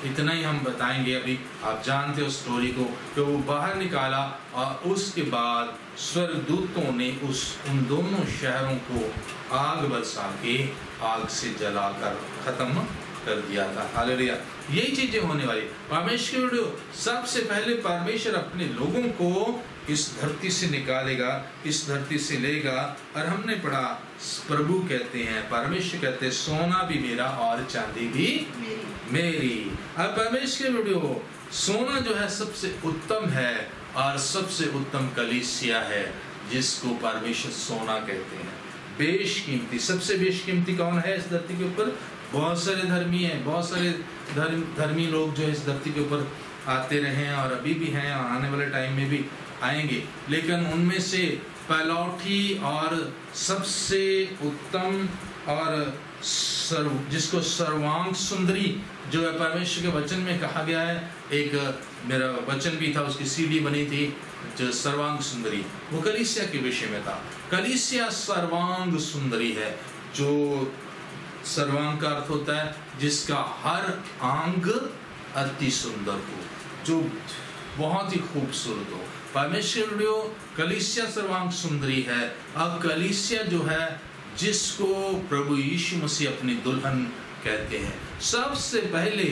इतना ही हम बताएंगे अभी। आप जानते हो स्टोरी को, तो वो बाहर निकाला और उसके बाद स्वर्गदूतों ने उन दोनों शहरों को आग बरसा के आग से जलाकर खत्म कर दिया था। हालेलुया। यही चीजें होने वाली। परमेश्वर सबसे पहले परमेश्वर अपने लोगों को इस धरती से निकालेगा, इस धरती से लेगा। और हमने पढ़ा प्रभु कहते हैं, परमेश्वर कहते हैं सोना भी मेरा और चांदी भी मेरी। अब परमेश्वर सोना जो है सबसे उत्तम है और सबसे उत्तम कलीसिया है, जिसको परमेश्वर सोना कहते हैं। बेशकीमती, सबसे बेशकीमती कौन है इस धरती के ऊपर? बहुत सारे धर्मी हैं, बहुत सारे धर्मी लोग जो इस धरती के ऊपर आते रहे हैं और अभी भी हैं और आने वाले टाइम में भी आएंगे। लेकिन उनमें से पहलौठी और सबसे उत्तम और जिसको सर्वांग सुंदरी जो है परमेश्वर के वचन में कहा गया है, एक मेरा वचन भी था, उसकी सीडी बनी थी जो सर्वांग सुंदरी, वो कलीसिया के विषय में था। कलीसिया सर्वांग सुंदरी है, जो सर्वांग का अर्थ होता है जिसका हर अंग अति सुंदर हो, जो बहुत ही खूबसूरत हो। परमेश्वर कलीसिया सर्वांग सुंदरी है। अब कलीसिया जो है जिसको प्रभु यीशु मसीह अपनी दुल्हन कहते हैं। सबसे पहले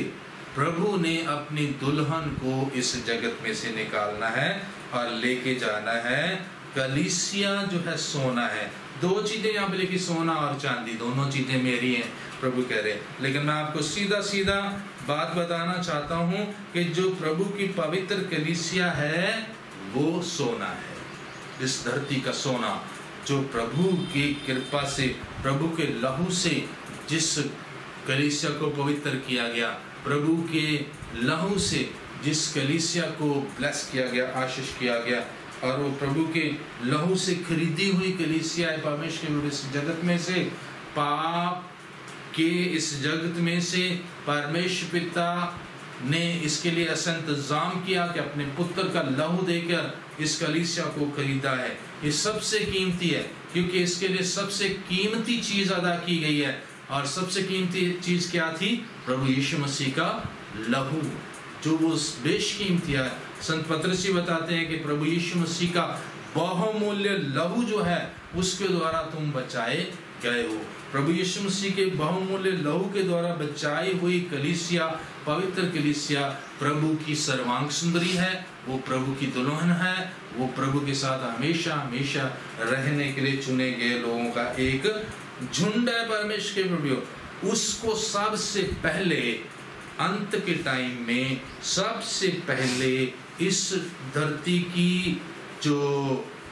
प्रभु ने अपनी दुल्हन को इस जगत में से निकालना है और लेके जाना है। कलीसिया जो है सोना है। 2 चीजें यहाँ पे लिखी, सोना और चांदी, दोनों चीजें मेरी हैं प्रभु कह रहे। लेकिन मैं आपको सीधा सीधा बात बताना चाहता हूँ कि जो प्रभु की पवित्र कलीसिया है वो सोना है, इस धरती का सोना, जो प्रभु की कृपा से, प्रभु के लहू से जिस कलीसिया को पवित्र किया गया, प्रभु के लहू से जिस कलीसिया को ब्लेस किया गया, आशीष किया गया, और वो प्रभु के लहू से खरीदी हुई कलीसिया है। परमेश्वर इस जगत में से, पाप के इस जगत में से परमेश्वर पिता ने इसके लिए ऐसा इंतजाम किया कि अपने पुत्र का लहू देकर इस कलीसिया को खरीदा है। ये सबसे कीमती है, क्योंकि इसके लिए सबसे कीमती चीज अदा की गई है। और सबसे कीमती चीज क्या थी? प्रभु यीशु मसीह का लहू, जो वो बेशकीमती है। संत पतरस जी बताते हैं कि प्रभु यीशु मसीह का बहुमूल्य लहू जो है उसके द्वारा तुम बचाए गए हो। प्रभु यीशु मसीह के बहुमूल्य लहू के द्वारा बचाई हुई कलीसिया, पवित्र कलीसिया प्रभु की सर्वांग सुंदरी है, वो प्रभु की दुल्हन है, वो प्रभु के साथ हमेशा हमेशा रहने के लिए चुने गए लोगों का एक झुंड है। परमेश्वर के प्रभु उसको सबसे पहले अंत के टाइम में, सबसे पहले इस धरती की जो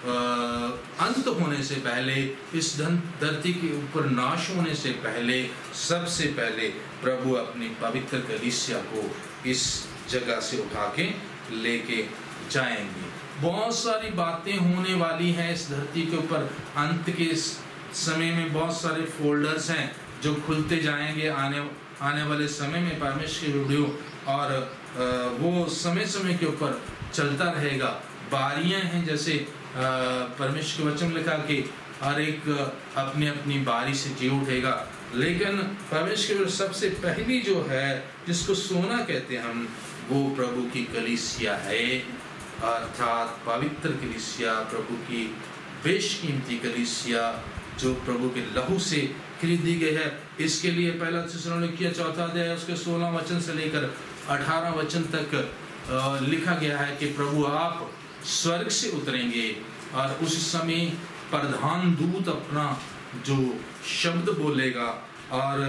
अंत होने से पहले, इस धरती के ऊपर नाश होने से पहले, सबसे पहले प्रभु अपनी पवित्र कलीसिया को इस जगह से उठा के लेके जाएंगे। बहुत सारी बातें होने वाली हैं इस धरती के ऊपर। अंत के समय में बहुत सारे फोल्डर्स हैं जो खुलते जाएंगे आने वाले समय में परमेश्वर की वीडियो, और वो समय समय के ऊपर चलता रहेगा। बारियां हैं, जैसे परमेश्वर के वचन लिखा कि हर एक अपनी अपनी बारी से जी उठेगा। लेकिन परमेश्वर की सबसे पहली जो है, जिसको सोना कहते हैं हम, वो प्रभु की कलीसिया है, अर्थात पवित्र कलीसिया, प्रभु की बेशकीमती कलीसिया जो प्रभु के लहू से खरीदी गई है। इसके लिए पहला थिस्सलुनीकियों 4 अध्याय उसके 16 वचन से लेकर 18 वचन तक लिखा गया है कि प्रभु आप स्वर्ग से उतरेंगे और उस समय प्रधान दूत अपना जो शब्द बोलेगा और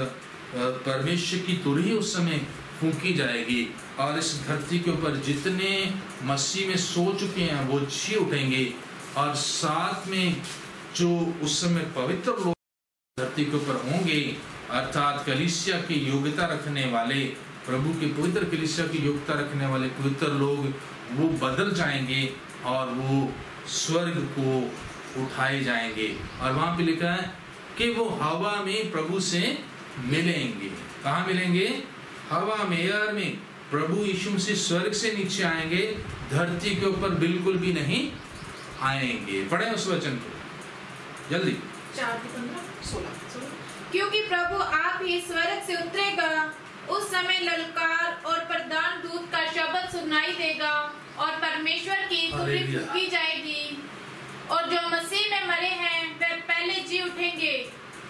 परमेश्वर की तुरही उस समय फूंकी जाएगी, और इस धरती के ऊपर जितने मसीह में सो चुके हैं वो जी उठेंगे। और साथ में जो उस समय पवित्र लोग धरती के ऊपर होंगे, अर्थात कलीसिया की योग्यता रखने वाले, प्रभु की पवित्र कलीसिया की योग्यता रखने वाले पवित्र लोग, वो बदल जाएंगे और वो स्वर्ग को उठाए जाएंगे। और वहां पे लिखा है कि वो हवा में प्रभु से मिलेंगे। कहाँ मिलेंगे? हवा में, एयर में। प्रभु यीशु मसीह स्वर्ग से नीचे आएंगे, धरती के ऊपर बिल्कुल भी नहीं आएंगे। पढ़े उस वचन को जल्दी। 4:15-16 क्योंकि प्रभु आप ही स्वर्ग से उतरेगा, उस समय ललकार और प्रधान दूत का शब्द सुनाई देगा और परमेश्वर की तुरही फूंकी जाएगी, और जो मसीह में मरे हैं वे पहले जी उठेंगे।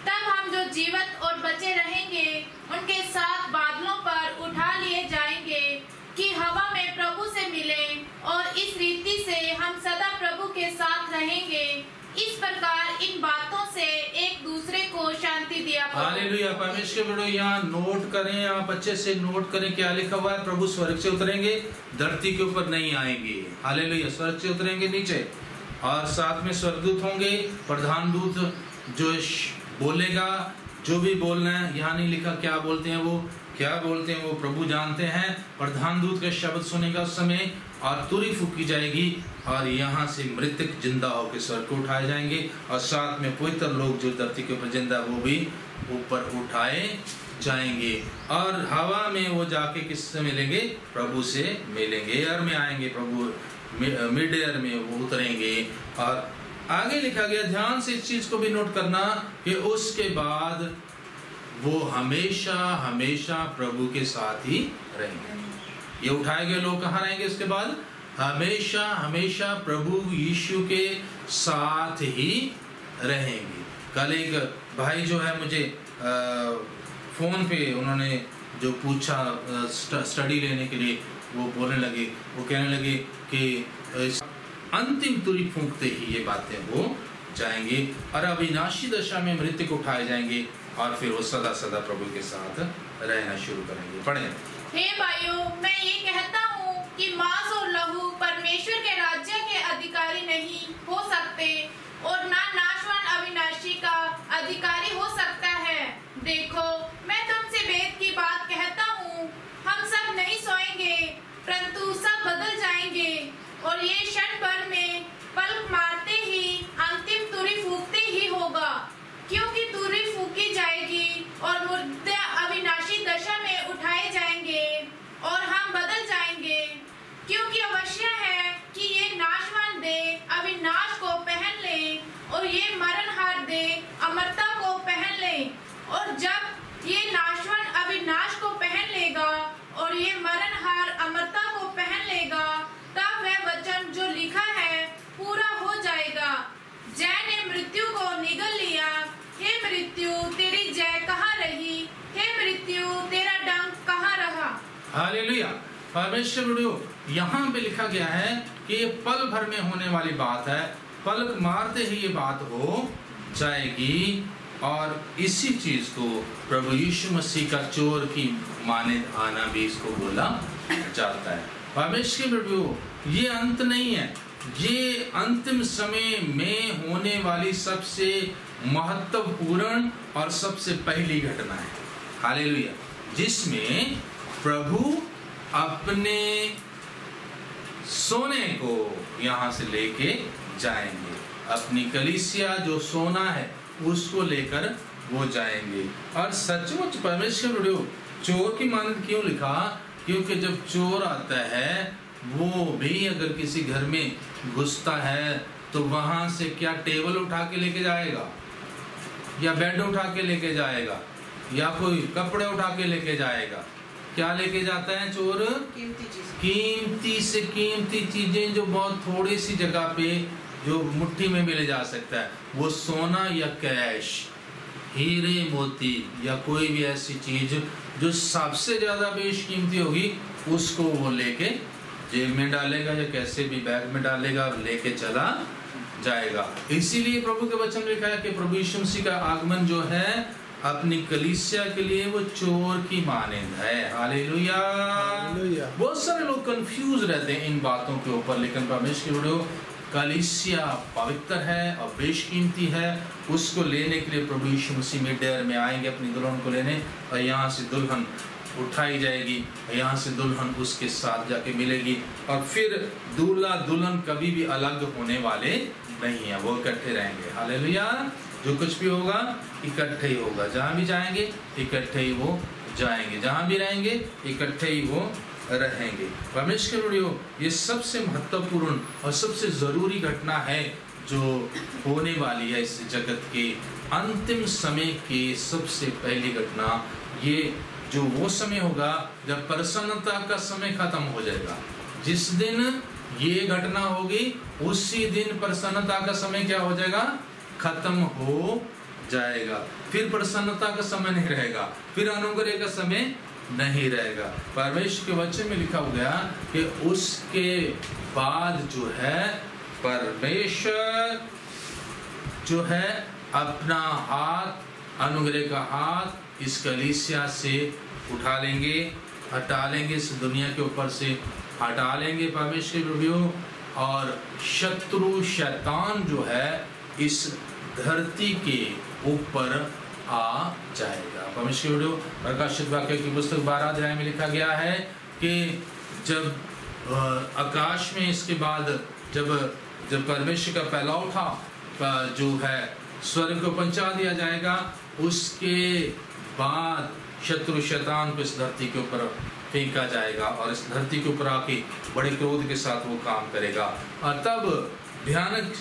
तब हम जो जीवित और बचे रहेंगे उनके साथ बादलों पर उठा लिए जाएंगे कि हवा में प्रभु से मिलें, और इस रीति से हम सदा प्रभु के साथ रहेंगे। इस प्रकार इन बातों से एक दूसरे को शांति दिया करो। हालेलुया। परमेश्वर के बड़ो यहाँ नोट करें, आप अच्छे से नोट करें क्या लिखा हुआ है। प्रभु स्वर्ग से उतरेंगे, धरती के ऊपर नहीं आएंगे। हालेलुया। स्वर्ग से उतरेंगे नीचे, और साथ में स्वर्गदूत होंगे, प्रधान दूत जो बोलेगा, जो भी बोलना है। यहाँ नहीं लिखा क्या बोलते हैं, वो क्या बोलते हैं वो प्रभु जानते हैं। प्रधान दूत का शब्द सुनेगा उस समय, और तुरही फूंकी जाएगी, और यहाँ से मृतक जिंदा होकर स्वर्ग को उठाए जाएंगे, और साथ में पवित्र लोग जो धरती के ऊपर जिंदा वो भी ऊपर उठाए जाएंगे। और हवा में वो जाके किससे मिलेंगे? प्रभु से मिलेंगे। एयर में आएंगे प्रभु, मिड एयर में वो उतरेंगे। और आगे लिखा गया, ध्यान से इस चीज को भी नोट करना कि उसके बाद वो हमेशा हमेशा प्रभु के साथ ही रहेंगे। ये उठाए गए लोग कहाँ रहेंगे उसके बाद? हमेशा हमेशा प्रभु यीशु के साथ ही रहेंगे। कल एक भाई जो है मुझे फोन पे उन्होंने जो पूछा स्टडी लेने के लिए, वो बोलने लगे, वो कहने लगे कि अंतिम तुरही फूंकते ही ये बातें हो जाएंगे, और अविनाशी दशा में मृत्यु को उठाए जाएंगे, और फिर वो सदा सदा प्रभु के साथ रहना शुरू करेंगे। पढ़ें। हे भाइयों, मैं ये कहता हूँ कि मांस और लहू परमेश्वर के राज्य के अधिकारी नहीं हो सकते, और ना नाशवान अविनाशी का अधिकारी हो सकता है। देखो, मैं तुमसे भेद की बात कहता हूँ, हम सब नहीं सोएंगे, परंतु सब बदल जाएंगे, और ये क्षण भर में पलक मारते ही अंतिम तुरही फूंकते ही होगा। क्योंकि तुरही फूंकी जाएगी और मुर्दे अविनाशी दशा में उठाए जाएंगे, और हम अमरता को पहन ले। और जब ये नाशवान अविनाश को पहन लेगा और ये मरणहार अमरता को पहन लेगा, तब वह वचन जो लिखा है पूरा हो जाएगा। जय ने मृत्यु को निगल लिया। हे मृत्यु, तेरी जय कहाँ रही? हे मृत्यु, तेरा डंक कहाँ रहा? हालेलुया। परमेश्वर यहाँ पे लिखा गया है कि ये पल भर में होने वाली बात है, पलक मारते ही ये बात हो जाएगी। और इसी चीज को प्रभु यीशु मसीह का चोर की माने आना भी इसको बोला जाता है। परमेश्वर प्रभु ये अंत नहीं है, ये अंतिम समय में होने वाली सबसे महत्वपूर्ण और सबसे पहली घटना है। हालेलुया। जिसमें प्रभु अपने सोने को यहाँ से लेके जाएंगे, अपनी कलीसिया जो सोना है उसको लेकर वो जाएंगे। और सचमुच परमेश्वर चोर की मानद क्यों लिखा? क्योंकि जब चोर आता है वो भी अगर किसी घर में घुसता है तो वहां से क्या टेबल उठा के लेके जाएगा, या बेड उठा के लेके जाएगा, या कोई कपड़े उठा के लेके जाएगा? क्या लेके जाता है चोर? कीमती से कीमती चीजें जो बहुत थोड़ी सी जगह पे जो मुट्ठी में भी ले जा सकता है, वो सोना या कैश, हीरे मोती या कोई भी ऐसी चीज जो सबसे ज्यादा बेशकीमती होगी, उसको वो लेके जेब में डालेगा या कैसे भी बैग में डालेगा और लेके चला जाएगा। इसीलिए प्रभु के वचन में लिखा है कि प्रभु यीशु मसीह का आगमन जो है अपनी कलीसिया के लिए वो चोर की मानंद है। हालेलुया। बहुत सारे लोग कंफ्यूज रहते हैं इन बातों के ऊपर, लेकिन परमेश्वर कलीसिया पवित्र है और बेशकीमती है। उसको लेने के लिए प्रभु यीशु मसीह में डेर में आएंगे अपनी दुल्हन को लेने, और यहाँ से दुल्हन उठाई जाएगी, यहाँ से दुल्हन उसके साथ जाके मिलेगी। और फिर दूल्हा दुल्हन कभी भी अलग होने वाले नहीं है, वो इकट्ठे रहेंगे। हालेलुया। जो कुछ भी होगा इकट्ठे ही होगा, जहाँ भी जाएंगे इकट्ठे ही वो जाएंगे, जहाँ भी रहेंगे इकट्ठे ही वो रहेंगे। परमेश्वर ये सबसे महत्वपूर्ण और सबसे जरूरी घटना है जो होने वाली है इस जगत के अंतिम समय की सबसे पहली घटना। ये जो वो समय होगा जब प्रसन्नता का समय खत्म हो जाएगा। जिस दिन ये घटना होगी उसी दिन प्रसन्नता का समय क्या हो जाएगा? खत्म हो जाएगा। फिर प्रसन्नता का समय नहीं रहेगा, फिर अनुग्रह का समय नहीं रहेगा। परमेश्वर के वचन में लिखा गया कि उसके बाद जो है परमेश्वर जो है अपना हाथ, अनुग्रह का हाथ इस कलीसिया से उठा लेंगे, हटा लेंगे, इस दुनिया के ऊपर से हटा लेंगे परमेश्वर। और शत्रु शैतान जो है इस धरती के ऊपर आ जाएगा। परमेश्वर प्रकाशित वाक्य की पुस्तक 12 अध्याय में लिखा गया है कि जब आकाश में इसके बाद जब परमेश्वर का पहला उठा जो है स्वर्ग को पहुंचा दिया जाएगा, उसके बाद शत्रु शैतान को इस धरती के ऊपर फेंका जाएगा और इस धरती के ऊपर आके बड़े क्रोध के साथ वो काम करेगा। और तब भयानक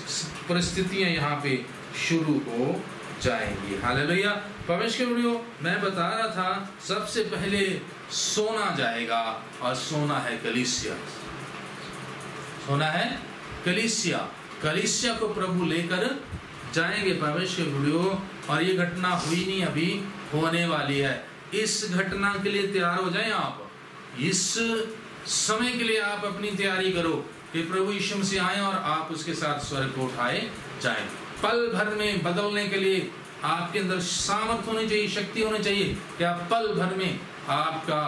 परिस्थितियां यहाँ पे शुरू हो जाएंगी। हालेलुया। परमेश्वर मैं बता रहा था सबसे पहले सोना जाएगा, और सोना है कलीसिया, सोना है कलीसिया। कलीसिया को प्रभु लेकर जाएंगे परमेश्वर। और ये घटना हुई नहीं, अभी होने वाली है। इस घटना के लिए तैयार हो जाएं आप, इस समय के लिए आप अपनी तैयारी करो कि प्रभु यीशु मसीह आए और आप उसके साथ स्वर्ग को उठाए जाएं। पल भर में बदलने के लिए आपके अंदर सामर्थ होनी चाहिए, शक्ति होनी चाहिए कि आप पल भर में आपका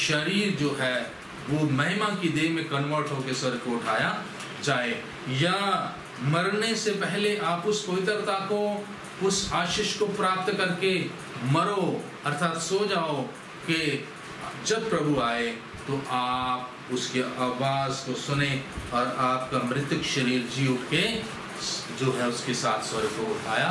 शरीर जो है वो महिमा की देह में कन्वर्ट होकर स्वर्ग को उठाया जाए, या मरने से पहले आप उस पवित्रता को, उस आशीष को प्राप्त करके मरो, अर्थात सो जाओ कि जब प्रभु आए तो आप उसकी आवाज को सुने और आपका मृतक शरीर जी उठ के जो है उसके साथ स्वर्ग को उठाया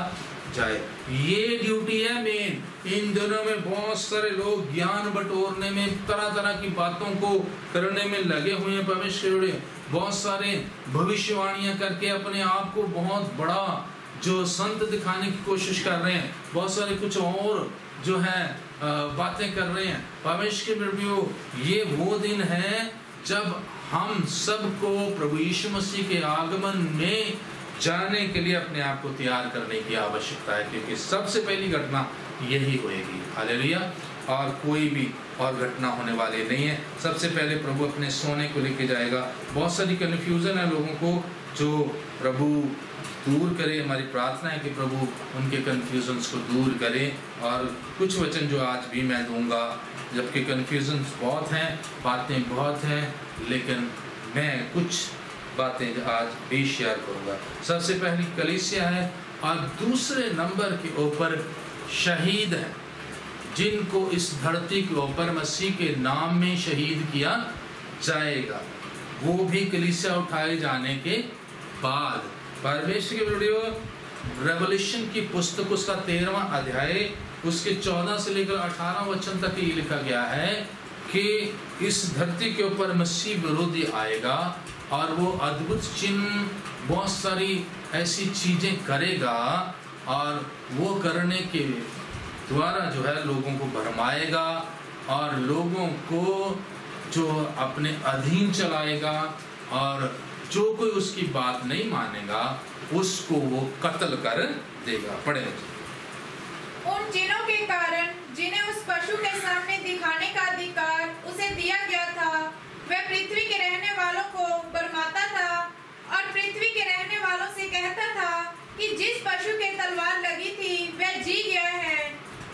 जाए। ये ड्यूटी है मेन। इन दिनों में बहुत सारे लोग ज्ञान बटोरने में, तरह तरह की बातों को करने में लगे हुए हैं। परमेश्वर बहुत सारे भविष्यवाणियां करके अपने आप को बहुत बड़ा जो संत दिखाने की कोशिश कर रहे हैं, बहुत सारे कुछ और जो है बातें कर रहे हैं। परमेश्वर के बेटियों, ये वो दिन है जब हम सबको प्रभु यीशु मसीह के आगमन में जाने के लिए अपने आप को तैयार करने की आवश्यकता है, क्योंकि सबसे पहली घटना यही होएगी। हालेलुया। और कोई भी और घटना होने वाली नहीं है। सबसे पहले प्रभु अपने सोने को लेके जाएगा। बहुत सारी कन्फ्यूजन है लोगों को, जो प्रभु दूर करे। हमारी प्रार्थना है कि प्रभु उनके कन्फ्यूजन्स को दूर करे। और कुछ वचन जो आज भी मैं दूंगा, जबकि कन्फ्यूजन्स बहुत हैं, बातें बहुत हैं, लेकिन मैं कुछ बातें आज भी शेयर करूंगा। सबसे पहली कलीसिया है, और दूसरे नंबर के ऊपर शहीद है, जिनको इस धरती के ऊपर मसीह के नाम में शहीद किया जाएगा। वो भी कलीसिया उठाए जाने के बाद। परमेश्वर के वीडियो, रेवल्यूशन की पुस्तक उसका 13वां अध्याय उसके 14 से लेकर 18 वचन तक ये लिखा गया है कि इस धरती के ऊपर मसीह विरोधी आएगा और वो अद्भुत चिन्ह, बहुत सारी ऐसी चीजें करेगा, और वो करने के द्वारा जो है लोगों को भरमाएगा और लोगों को जो अपने अधीन चलाएगा, और जो कोई उसकी बात नहीं मानेगा उसको वो कत्ल कर देगा। पढ़े। उन चिन्हों के कारण जिन्हें उस पशु के सामने दिखाने का अधिकार उसे दिया गया था, वह पृथ्वी के रहने वालों को बरमाता था और पृथ्वी के रहने वालों से कहता था कि जिस पशु के तलवार लगी थी वह जी गया है,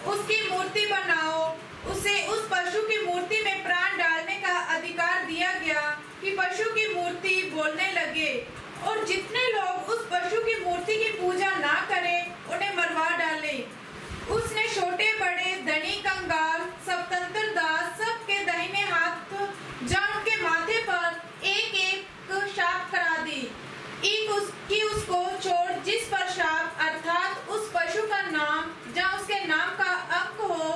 उसकी मूर्ति बनाओ। उसे उस पशु की मूर्ति में प्राण डालने का अधिकार दिया गया कि पशु की मूर्ति बोलने लगे, और जितने लोग उस पशु की मूर्ति की पूजा ना करें उन्हें मरवा डाले। उसने छोटे बड़े, धनी कंगाल, स्वतंत्र दास सबके दाहिने हाथ जा उनके माथे पर एक एक शाप करा दी। उसको छोड़ जिस पर शाप अर्थात उस पशु का नाम जहाँ उसके नाम का अंक हो,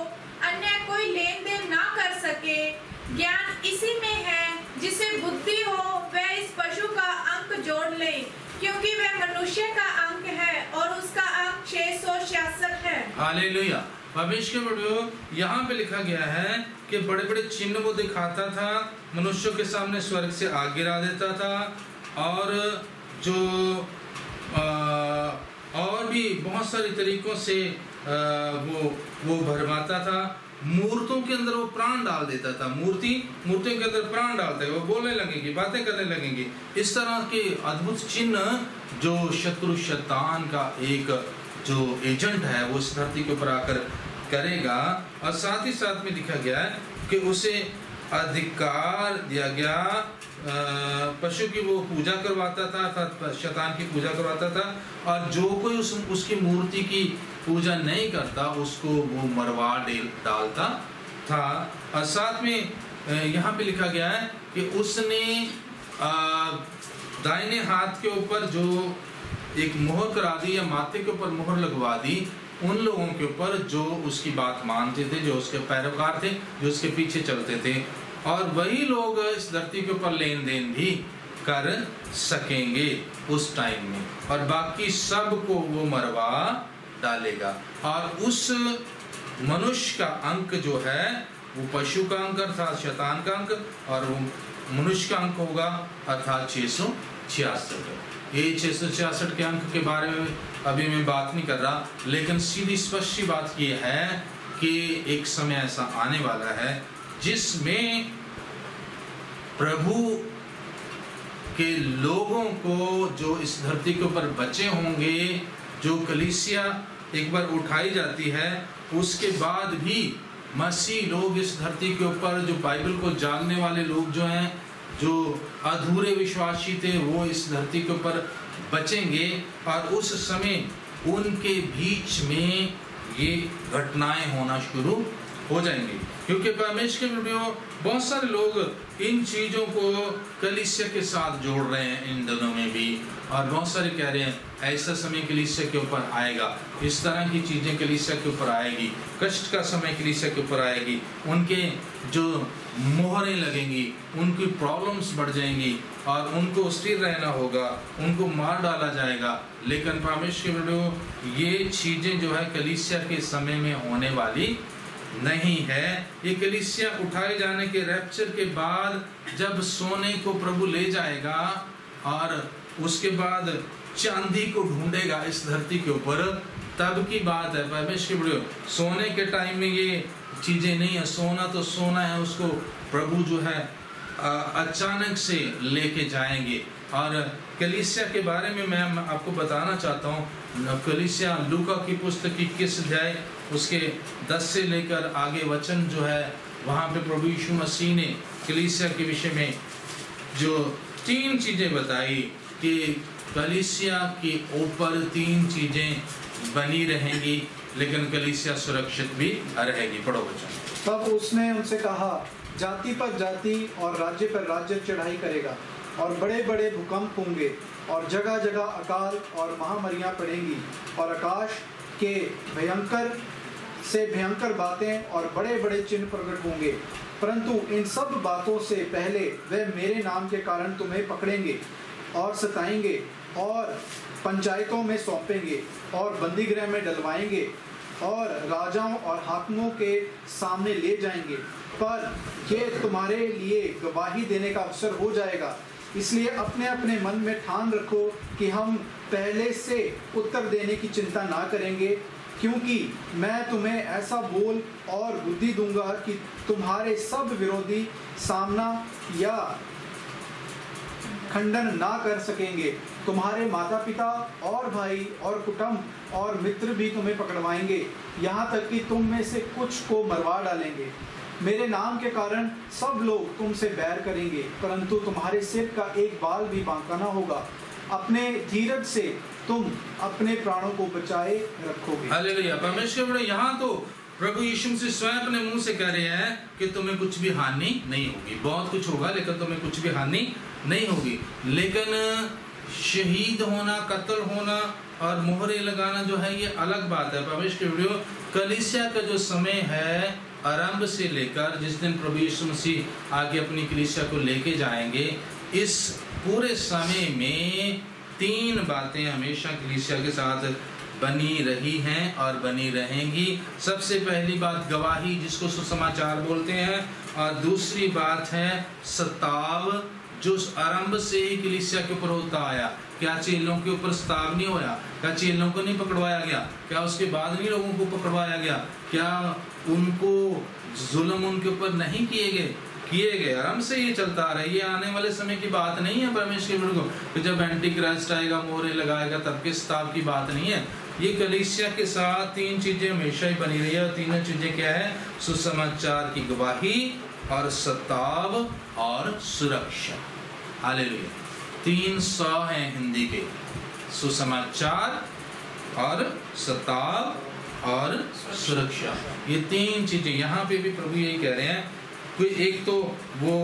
अन्य कोई लेन देन ना कर सके। ज्ञान इसी में है, जिसे बुद्धि हो वह इस पशु का अंक जोड़ ले, क्योंकि वह मनुष्य का अंक है और उसका अंक 666 है। हालेलुया। परमेश्वर के बड़ों, यहाँ पे लिखा गया है कि बड़े बड़े चिन्ह वो दिखाता था, मनुष्यों के सामने स्वर्ग से आग गिरा देता था, और जो और भी बहुत सारे तरीकों से वो भरमाता था। मूर्तों के अंदर वो प्राण डाल देता था। मूर्तियों के अंदर प्राण डालते, वो बोलने लगेंगी, बातें करने लगेंगी। इस तरह के अद्भुत चिन्ह जो शत्रु शैतान का एक जो एजेंट है वो इस धरती के ऊपर आकर करेगा। और साथ ही साथ में लिखा गया है कि उसे अधिकार दिया गया, पशु की वो पूजा करवाता था, अर्थात शैतान की पूजा करवाता था, और जो कोई उसकी मूर्ति की पूजा नहीं करता उसको वो मरवा डालता था। और साथ में यहाँ पे लिखा गया है कि उसने दाहिने हाथ के ऊपर जो एक मोहर करा दी या माथे के ऊपर मोहर लगवा दी उन लोगों के ऊपर जो उसकी बात मानते थे, जो उसके पैरोकार थे, जो उसके पीछे चलते थे, और वही लोग इस धरती के ऊपर लेन देन भी कर सकेंगे उस टाइम में, और बाकी सब को वो मरवा डालेगा। और उस मनुष्य का अंक जो है वो पशु का अंक अर्थात शैतान का अंक, और वो मनुष्य का अंक होगा अर्थात 666। ये 666 के अंक के बारे में अभी मैं बात नहीं कर रहा, लेकिन सीधी स्पष्ट बात ये है कि एक समय ऐसा आने वाला है जिसमें प्रभु के लोगों को जो इस धरती के ऊपर बचे होंगे, जो कलीसिया एक बार उठाई जाती है, उसके बाद भी मसीह लोग इस धरती के ऊपर जो बाइबल को जानने वाले लोग जो हैं, जो अधूरे विश्वासी थे, वो इस धरती के ऊपर बचेंगे, और उस समय उनके बीच में ये घटनाएं होना शुरू हो जाएंगी। क्योंकि परमेश्वर के वीडियो बहुत सारे लोग इन चीज़ों को कलीसिया के साथ जोड़ रहे हैं इन दिनों में भी, और बहुत सारे कह रहे हैं ऐसा समय कलीसिया के ऊपर आएगा, इस तरह की चीज़ें कलीसिया के ऊपर आएगी, कष्ट का समय कलीसिया के ऊपर आएगी, उनके जो मोहरें लगेंगी, उनकी प्रॉब्लम्स बढ़ जाएंगी और उनको स्थिर रहना होगा, उनको मार डाला जाएगा। लेकिन परमेश्वर के बेटों, ये चीजें जो है कलीसिया के समय में होने वाली नहीं है। ये कलीसिया उठाए जाने के रैप्चर के बाद जब सोने को प्रभु ले जाएगा और उसके बाद चांदी को ढूंढेगा इस धरती के ऊपर, तब की बात है। परमेश्वर के बेटों, सोने के टाइम में ये चीजें नहीं है। सोना तो सोना है, उसको प्रभु जो है अचानक से लेके जाएंगे। और कलीसिया के बारे में मैं आपको बताना चाहता हूँ। कलीसिया लूका की पुस्तक 21 अध्याय उसके 10 से लेकर आगे वचन जो है, वहाँ पे प्रभु यीशु मसीह ने कलीसिया के विषय में जो 3 चीजें बताई कि कलीसिया के ऊपर 3 चीजें बनी रहेंगी, लेकिन कलीसिया सुरक्षित भी रहेगी। पढ़ो बच्चों। तब उसने उनसे कहा, जाति पर जाति और राज्य पर राज्य चढ़ाई करेगा, और बड़े बड़े भूकंप होंगे, और जगह जगह अकाल और महामारियां पड़ेंगी, और आकाश के भयंकर से भयंकर बातें और बड़े बड़े चिन्ह प्रकट होंगे। परंतु इन सब बातों से पहले वे मेरे नाम के कारण तुम्हें पकड़ेंगे और सताएंगे और पंचायतों में सौंपेंगे और बंदीगृह में डलवाएंगे और राजाओं और हाकिमों के सामने ले जाएंगे। पर ये तुम्हारे लिए गवाही देने का अवसर हो जाएगा। इसलिए अपने अपने मन में ठान रखो कि हम पहले से उत्तर देने की चिंता ना करेंगे, क्योंकि मैं तुम्हें ऐसा बोल और बुद्धि दूंगा कि तुम्हारे सब विरोधी सामना या खंडन ना कर सकेंगे। तुम्हारे माता पिता और भाई और कुटुंब और मित्र भी तुम्हें पकड़वाएंगे, यहाँ तक कि तुम में से कुछ को मरवा डालेंगे। मेरे नाम के कारण सब लोग तुमसे बैर करेंगे, परंतु तुम्हारे सिर का एक बाल भी बांका ना होगा। अपने धीरज से तुम अपने प्राणों को बचाए रखोगे। हालेलुया। परमेश्वर यहाँ तो प्रभु यीशु मसीह स्वयं अपने मुंह से कह रहे हैं कि तुम्हें कुछ भी हानि नहीं होगी। बहुत कुछ होगा लेकिन तुम्हें कुछ भी हानि नहीं होगी। लेकिन शहीद होना, कत्ल होना और मोहरे लगाना जो है, ये अलग बात है। परमेश्वर कलीसिया का जो समय है आरंभ से लेकर जिस दिन प्रभु यीशु मसीह आगे अपनी कलीसिया को लेके जाएंगे, इस पूरे समय में 3 बातें हमेशा कलीसिया के साथ बनी रही हैं और बनी रहेंगी। सबसे पहली बात गवाही, जिसको सुसमाचार बोलते हैं, और दूसरी बात है सताव, जो आरंभ से ही कलीसिया के ऊपर होता आया। क्या चेलों के ऊपर सताव नहीं होया? क्या चेलों को नहीं पकड़वाया गया? क्या उसके बाद नहीं लोगों को पकड़वाया गया? क्या उनको जुल्म उनके ऊपर नहीं किए गए? आराम से ये चलता आ रहा है। ये आने वाले समय की बात नहीं है परमेश्वर को कि जब एंटी क्राइस्ट आएगा, मोहरे लगाएगा, तब के सताव की बात नहीं है। ये कलीसिया के साथ 3 चीजें हमेशा ही बनी रही है। और तीनों चीजें क्या है? सुसमाचार की गवाही और सताव और सुरक्षा। हालेलुया। 300 हैं हिंदी के, सुसमाचार और सताव और सुरक्षा। ये 3 चीजें यहाँ पे भी प्रभु यही कह रहे हैं। कोई एक तो वो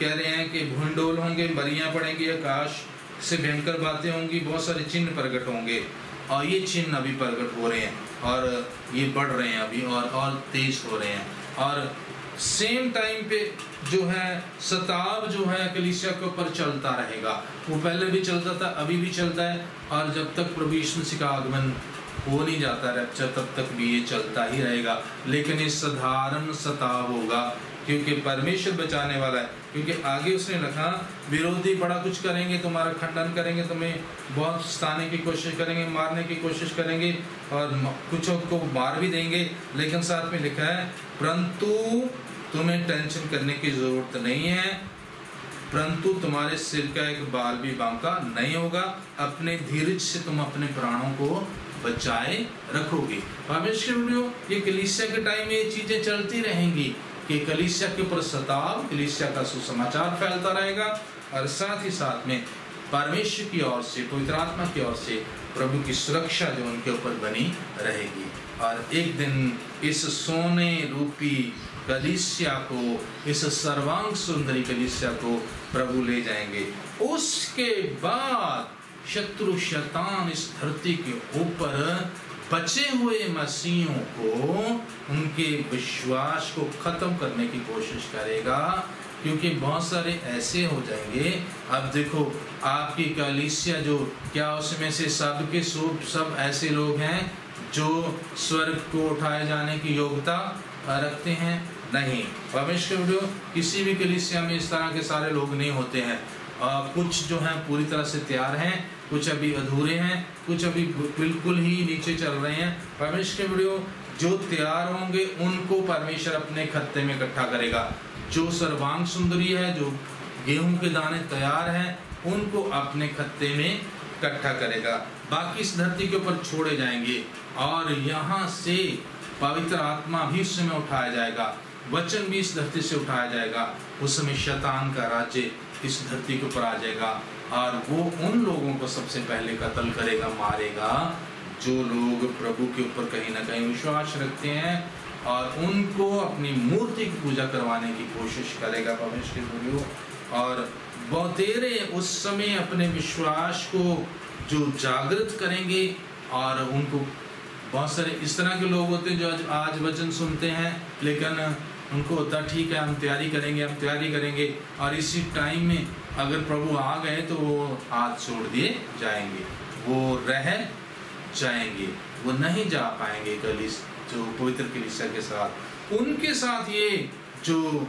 कह रहे हैं कि भूंडोल होंगे, बरियां पड़ेंगी, आकाश से भयंकर बातें होंगी, बहुत सारे चिन्ह प्रकट होंगे। और ये चिन्ह अभी प्रकट हो रहे हैं और ये बढ़ रहे हैं अभी और तेज हो रहे हैं। और सेम टाइम पे जो है सताव जो है कलीसिया के ऊपर चलता रहेगा। वो पहले भी चलता था, अभी भी चलता है, और जब तक प्रभु यीशु मसीह का आगमन हो नहीं जाता रैप्चर, तब तक भी ये चलता ही रहेगा। लेकिन ये साधारण सताव होगा क्योंकि परमेश्वर बचाने वाला है। क्योंकि आगे उसने लिखा, विरोधी बड़ा कुछ करेंगे, तुम्हारा खंडन करेंगे, तुम्हें बहुत सताने की कोशिश करेंगे, मारने की कोशिश करेंगे, और कुछ को मार भी देंगे। लेकिन साथ में लिखा है, परंतु तुम्हें टेंशन करने की जरूरत नहीं है, परंतु तुम्हारे सिर का एक बाल भी बांका नहीं होगा। अपने धीरज से तुम अपने प्राणों को बचाए रखोगे। परमेश्वर, ये कलीसिया के टाइम में ये चीजें चलती रहेंगी कि कलीसिया के ऊपर सताव, कलीसिया का सुसमाचार फैलता रहेगा, और साथ ही साथ में परमेश्वर की ओर से, पवित्र आत्मा की ओर से प्रभु की सुरक्षा जो उनके ऊपर बनी रहेगी। और एक दिन इस सोने रूपी कलीसिया को, इस सर्वांग सुंदरी कलीसिया को प्रभु ले जाएंगे। उसके बाद शत्रु शैतान इस धरती के ऊपर बचे हुए मसीहों को उनके विश्वास को खत्म करने की कोशिश करेगा, क्योंकि बहुत सारे ऐसे हो जाएंगे। अब देखो आपकी कलीसिया जो क्या उसमें से सब के सब ऐसे लोग हैं जो स्वर्ग को उठाए जाने की योग्यता रखते हैं? नहीं। परमेश्वर के किसी भी कलीसिया में इस तरह के सारे लोग नहीं होते हैं। कुछ जो हैं पूरी तरह से तैयार हैं, कुछ अभी अधूरे हैं, कुछ अभी बिल्कुल ही नीचे चल रहे हैं। परमेश्वर के वीडियो जो तैयार होंगे उनको परमेश्वर अपने खत्ते में इकट्ठा करेगा। जो सर्वांग सुंदरी है, जो गेहूं के दाने तैयार हैं, उनको अपने खत्ते में इकट्ठा करेगा। बाकी इस धरती के ऊपर छोड़े जाएंगे और यहाँ से पवित्र आत्मा भी उस समय उठाया जाएगा, वचन भी इस धरती से उठाया जाएगा। उस समय शैतान का राज्य इस धरती के ऊपर आ जाएगा और वो उन लोगों को सबसे पहले कत्ल करेगा, मारेगा जो लोग प्रभु के ऊपर कहीं ना कहीं विश्वास रखते हैं और उनको अपनी मूर्ति की पूजा करवाने की कोशिश करेगा परमेश्वर। और बहुतेरे उस समय अपने विश्वास को जो जागृत करेंगे और उनको बहुत सारे इस तरह के लोग होते हैं जो आज वचन सुनते हैं, लेकिन उनको होता ठीक है हम तैयारी करेंगे और इसी टाइम में अगर प्रभु आ गए तो वो हाथ छोड़ दिए जाएंगे, वो रह जाएंगे, वो नहीं जा पाएंगे जो पवित्र कलीसिया के साथ। उनके साथ ये जो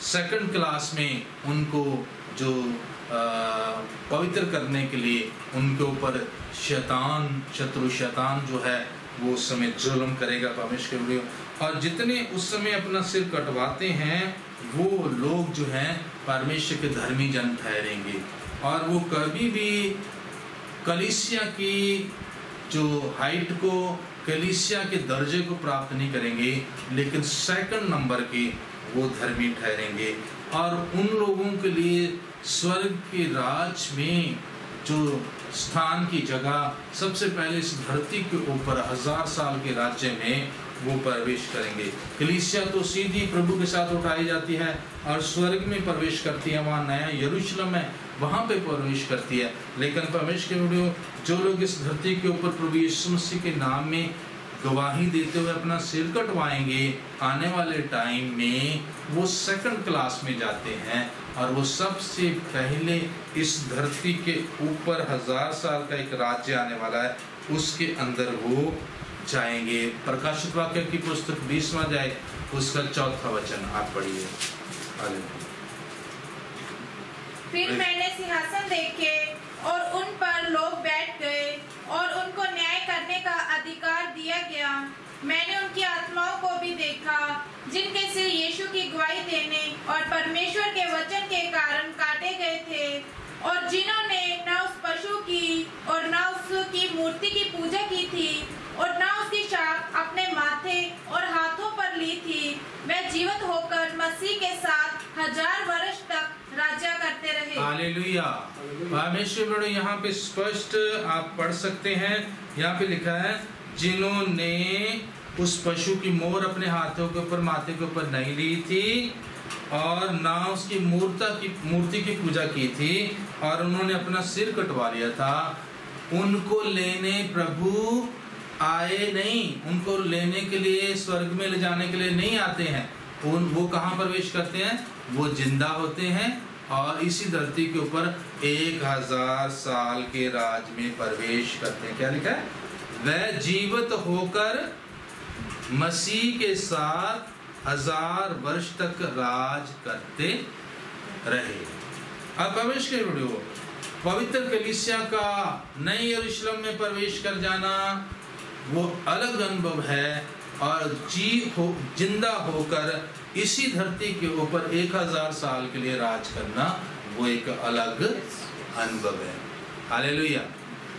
सेकंड क्लास में उनको जो पवित्र करने के लिए उनके ऊपर शत्रु शैतान जो है वो उस समय जुल्म करेगा परमेश्वर। और जितने उस समय अपना सिर कटवाते हैं वो लोग जो हैं परमेश्वर के धर्मी जन ठहरेंगे और वो कभी भी कलीसिया की जो हाइट को, कलीसिया के दर्जे को प्राप्त नहीं करेंगे, लेकिन सेकंड नंबर के वो धर्मी ठहरेंगे। और उन लोगों के लिए स्वर्ग के राज में जो स्थान की जगह सबसे पहले इस धरती के ऊपर 1000 साल के राज्य में वो प्रवेश करेंगे। कलीसिया तो सीधी प्रभु के साथ उठाई जाती है और स्वर्ग में प्रवेश करती है, वहाँ नया यरूशलेम है, वहाँ पे प्रवेश करती है। लेकिन परमेश्वर के जो लोग इस धरती के ऊपर प्रभु यीशु मसीह के नाम में गवाही देते हुए अपना सिर कटवाएंगे, आने वाले टाइम में वो सेकंड क्लास में जाते हैं और वो सबसे पहले इस धरती के ऊपर 1000 साल का एक राज्य आने वाला है, उसके अंदर वो जाएंगे। प्रकाशित वाक्य की पुस्तक 20वां अध्याय उसका 4था वचन आप पढ़िए। फिर मैंने सिंहासन देखे और उन पर लोग बैठ गए और उनको न्याय करने का अधिकार दिया गया। मैंने उनकी आत्माओं को भी देखा जिनके सिर यीशु की गवाही देने और परमेश्वर के वचन के कारण काटे गए थे और जिन्होंने न उस पशु की और न उसकी मूर्ति की पूजा की थी और न उसकी छाप अपने माथे और हाथों पर ली थी। वे जीवित होकर मसीह के साथ 1000 वर्ष तक राज्य करते रहे। हालेलुया। परमेश्वर यहाँ पे स्पष्ट आप पढ़ सकते हैं, यहाँ पे लिखा है जिन्होंने उस पशु की मोहर अपने हाथों के ऊपर माथे के ऊपर नहीं ली थी और ना उसकी मूर्ति की पूजा की थी और उन्होंने अपना सिर कटवा लिया था, उनको लेने प्रभु आए नहीं, उनको लेने के लिए स्वर्ग में ले जाने के लिए नहीं आते हैं। वो कहाँ प्रवेश करते हैं? वो जिंदा होते हैं और इसी धरती के ऊपर 1000 साल के राज में प्रवेश करते हैं। क्या लिखा है? वह जीवित होकर मसीह के साथ 1000 वर्ष तक राज करते रहे। अब प्रवेश के वीडियो पवित्र कलीसिया का नए यरूशलेम में प्रवेश कर जाना वो अलग अनुभव है और जिंदा होकर इसी धरती के ऊपर 1000 साल के लिए राज करना वो एक अलग अनुभव है। हालेलुया।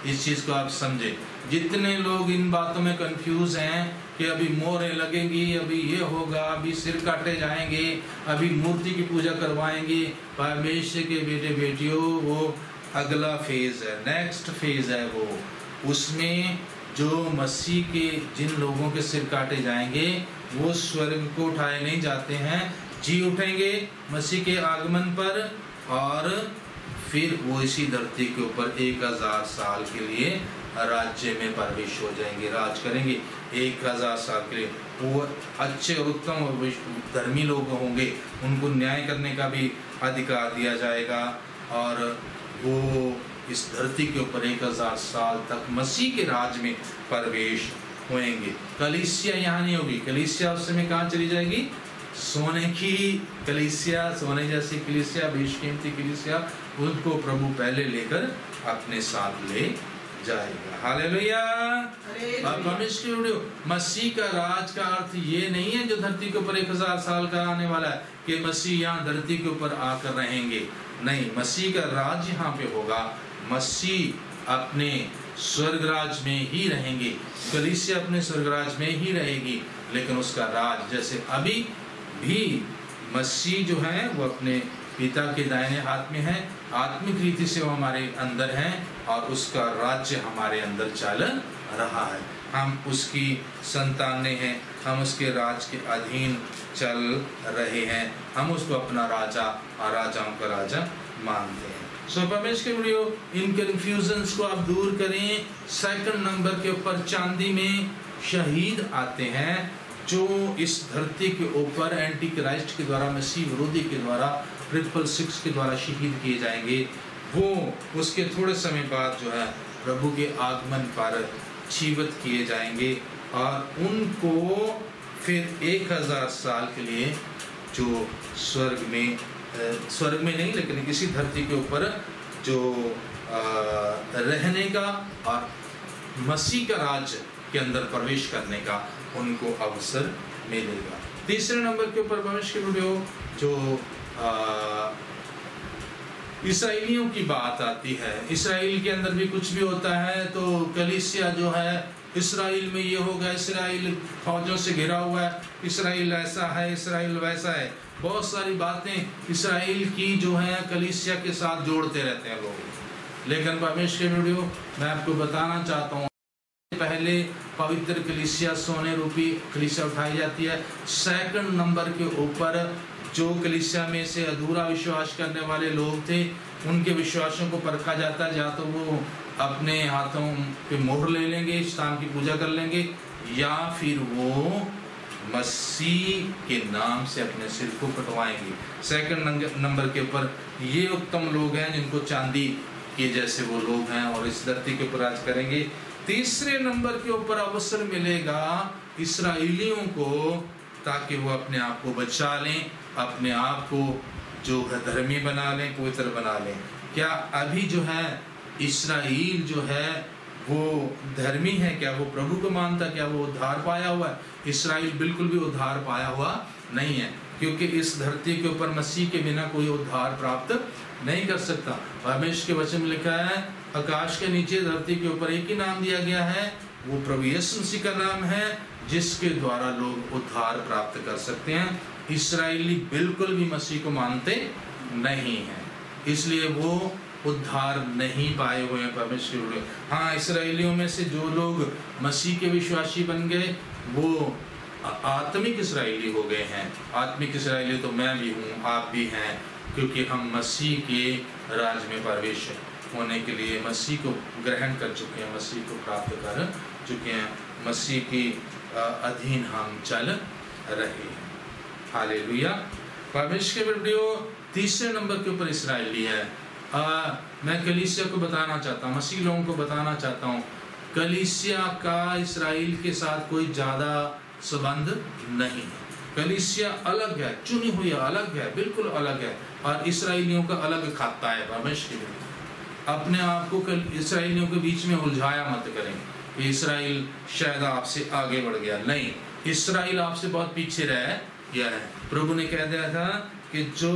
इस चीज को आप समझे। जितने लोग इन बातों में कंफ्यूज हैं कि अभी मोहरें लगेंगी, अभी ये होगा, अभी सिर काटे जाएंगे, अभी मूर्ति की पूजा करवाएंगे, परमेश्वर के बेटे बेटियों वो अगला फेज है, नेक्स्ट फेज है वो। उसमें जो मसीह के जिन लोगों के सिर काटे जाएंगे वो स्वर्ग को उठाए नहीं जाते हैं, जी उठेंगे मसीह के आगमन पर और फिर वो इसी धरती के ऊपर 1000 साल के लिए राज्य में प्रवेश हो जाएंगे, राज करेंगे 1000 साल के लिए। वो अच्छे और उत्तम और धर्मी लोग होंगे, उनको न्याय करने का भी अधिकार दिया जाएगा और वो इस धरती के ऊपर 1000 साल तक मसीह के राज में प्रवेश होंगे। कलीसिया यहाँ नहीं होगी, कलीसिया उस समय कहाँ चली जाएगी? सोने की कलीसिया, सोने जैसी कलीसिया, बेशकीमती कलीसिया, उनको प्रभु पहले लेकर अपने साथ ले जाएगा। हालेलुया। अब मसीह का राज का अर्थ ये नहीं है जो धरती के ऊपर 1000 साल का आने वाला है कि मसीह यहाँ धरती के ऊपर आकर रहेंगे। नहीं, मसीह का राज यहाँ पे होगा। मसीह अपने स्वर्गराज में ही रहेंगे, कलीसिया अपने स्वर्गराज में ही रहेगी, लेकिन उसका राज जैसे अभी भी मसीह जो है वो अपने पिता के दाहिने हाथ में है, आत्मिक रीति से वो हमारे अंदर है और उसका राज्य हमारे अंदर चल रहा है। हम उसकी संतानें हैं, हम उसके राज के अधीन चल रहे हैं, हम उसको अपना राजा और राजाओं का राजा मानते हैं। सो परमेश्वर के वीडियो, इन कंफ्यूजन्स को आप दूर करें। सेकंड नंबर के ऊपर चांदी में शहीद आते हैं जो इस धरती के ऊपर एंटी क्राइस्ट के द्वारा, मसीह विरोधी के द्वारा, 666 के द्वारा शहीद किए जाएंगे। वो उसके थोड़े समय बाद जो है प्रभु के आगमन पर जीवित किए जाएंगे और उनको फिर 1000 साल के लिए जो स्वर्ग में नहीं लेकिन किसी धरती के ऊपर जो रहने का और मसीह का राज्य के अंदर प्रवेश करने का उनको अवसर मिलेगा। तीसरे नंबर के ऊपर परमेश्वर के वीडियो जो इसराइलियों की बात आती है। इसराइल के अंदर भी कुछ भी होता है तो कलीसिया जो है, इसराइल में ये होगा, इसराइल फौजों से घिरा हुआ है, इसराइल ऐसा है, इसराइल वैसा है, बहुत सारी बातें इसराइल की जो है कलीसिया के साथ जोड़ते रहते हैं लोग। लेकिन परमेश्वर के वीडियो मैं आपको बताना चाहता हूँ, पहले पवित्र कलीसिया, सोने रूपी कलीसिया उठाई जाती है। सेकंड नंबर के ऊपर जो कलीसिया में से अधूरा विश्वास करने वाले लोग थे उनके विश्वासों को परखा जाता है। या तो वो अपने हाथों पे मोहर ले लेंगे, स्थान की पूजा कर लेंगे, या फिर वो मसीह के नाम से अपने सिर को कटवाएंगे। सेकंड नंबर के ऊपर ये उत्तम लोग हैं जिनको चांदी के जैसे वो लोग हैं और इस धरती के ऊपर राज करेंगे। तीसरे नंबर के ऊपर अवसर मिलेगा इसराइलियों को ताकि वो अपने आप को बचा लें, अपने आप को जो है धर्मी बना लें, पवित्र बना लें। क्या अभी जो है इसराइल जो है वो धर्मी है? क्या वो प्रभु को मानता? क्या वो उद्धार पाया हुआ है? इसराइल बिल्कुल भी उद्धार पाया हुआ नहीं है, क्योंकि इस धरती के ऊपर मसीह के बिना कोई उद्धार प्राप्त नहीं कर सकता। परमेश्वर के वचन में लिखा है, आकाश के नीचे धरती के ऊपर एक ही नाम दिया गया है, वो प्रभु यीशु मसीह का नाम है, जिसके द्वारा लोग उद्धार प्राप्त कर सकते हैं। इसराइली बिल्कुल भी मसीह को मानते नहीं हैं, इसलिए वो उद्धार नहीं पाए हुए हैं परमेश्वर। हाँ, इसराइलियों में से जो लोग मसीह के विश्वासी बन गए वो आत्मिक इसराइली हो गए हैं। आत्मिक इसराइली तो मैं भी हूँ, आप भी हैं, क्योंकि हम मसीह के राज में प्रवेश होने के लिए मसीह को ग्रहण कर चुके हैं, मसीह को प्राप्त कर चुके हैं, मसीह की अधीन हम चल रहे हैं। हालेलुया। परमेश्वर के वीडियो तीसरे नंबर के ऊपर इसराइली है। मैं कलीसिया को बताना चाहता हूँ, मसीह लोगों को बताना चाहता हूँ, कलीसिया का इसराइल के साथ कोई ज़्यादा संबंध नहीं है। कलीसिया अलग है, चुनी हुई अलग है, बिल्कुल अलग है, और इसराइलियों का अलग खाता है। परमेश्वर के अपने आप को इसराइलियों के बीच में उलझाया मत करें कि इसराइल शायद आपसे आगे बढ़ गया। नहीं, इसराइल आपसे बहुत पीछे रह गया है। प्रभु ने कह दिया था कि जो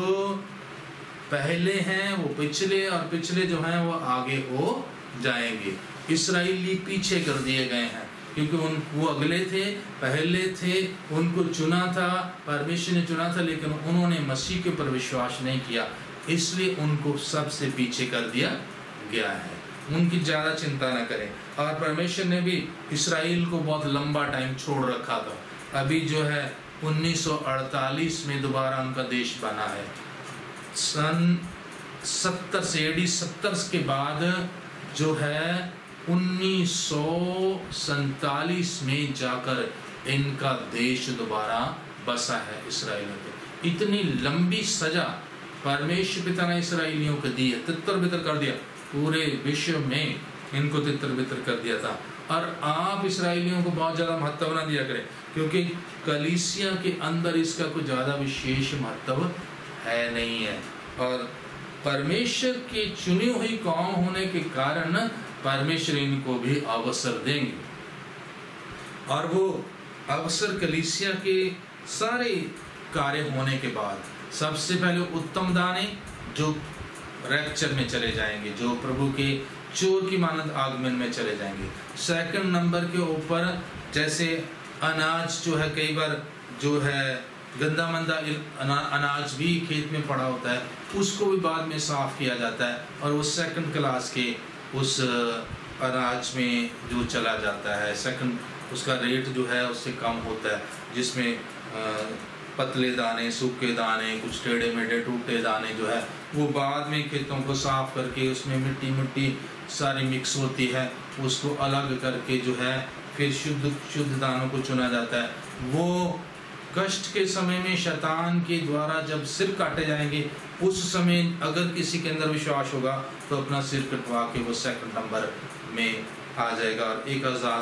पहले हैं वो पिछले, और पिछले जो हैं वो आगे हो जाएंगे। इसराइली पीछे कर दिए गए हैं क्योंकि वो अगले थे, पहले थे, उनको चुना था, परमेश्वर ने चुना था, लेकिन उन्होंने मसीह के ऊपर विश्वास नहीं किया, इसलिए उनको सबसे पीछे कर दिया गया है। उनकी ज़्यादा चिंता न करें। और परमेश्वर ने भी इसराइल को बहुत लंबा टाइम छोड़ रखा था। अभी जो है 1948 में दोबारा उनका देश बना है। सन 70 से AD 70 के बाद जो है 1947 में जाकर इनका देश दोबारा बसा है इसराइलियों को। इतनी लंबी सजा परमेश्वर पिता ने इसराइलियों को दी है, तितर बितर कर दिया, पूरे विश्व में इनको तितर बितर कर दिया था। और आप इसराइलियों को बहुत ज़्यादा महत्व ना दिया करें, क्योंकि कलीसिया के अंदर इसका कोई ज़्यादा विशेष महत्व है नहीं है। और परमेश्वर की चुनी हुई कौम होने के कारण परमेश्वर इनको भी अवसर देंगे, और वो अवसर कलीसिया के सारे कार्य होने के बाद सबसे पहले उत्तम दाने जो रैप्चर में चले जाएंगे, जो प्रभु के चोर की मानद आगमन में चले जाएंगे। सेकंड नंबर के ऊपर जैसे अनाज जो है, कई बार जो है गंदा मंदा अनाज भी खेत में पड़ा होता है, उसको भी बाद में साफ किया जाता है और वो सेकंड क्लास के उस अनाज में जो चला जाता है, सेकंड उसका रेट जो है उससे कम होता है, जिसमें पतले दाने, सूखे दाने, कुछ टेढ़े मेढ़े टूटे दाने जो है वो बाद में खेतों को साफ करके उसमें मिट्टी सारी मिक्स होती है, उसको अलग करके जो है फिर शुद्ध दानों को चुना जाता है। वो कष्ट के समय में शैतान के द्वारा जब सिर काटे जाएंगे, उस समय अगर किसी के अंदर विश्वास होगा तो अपना सिर कटवा के वो सेकंड नंबर में आ जाएगा और 1000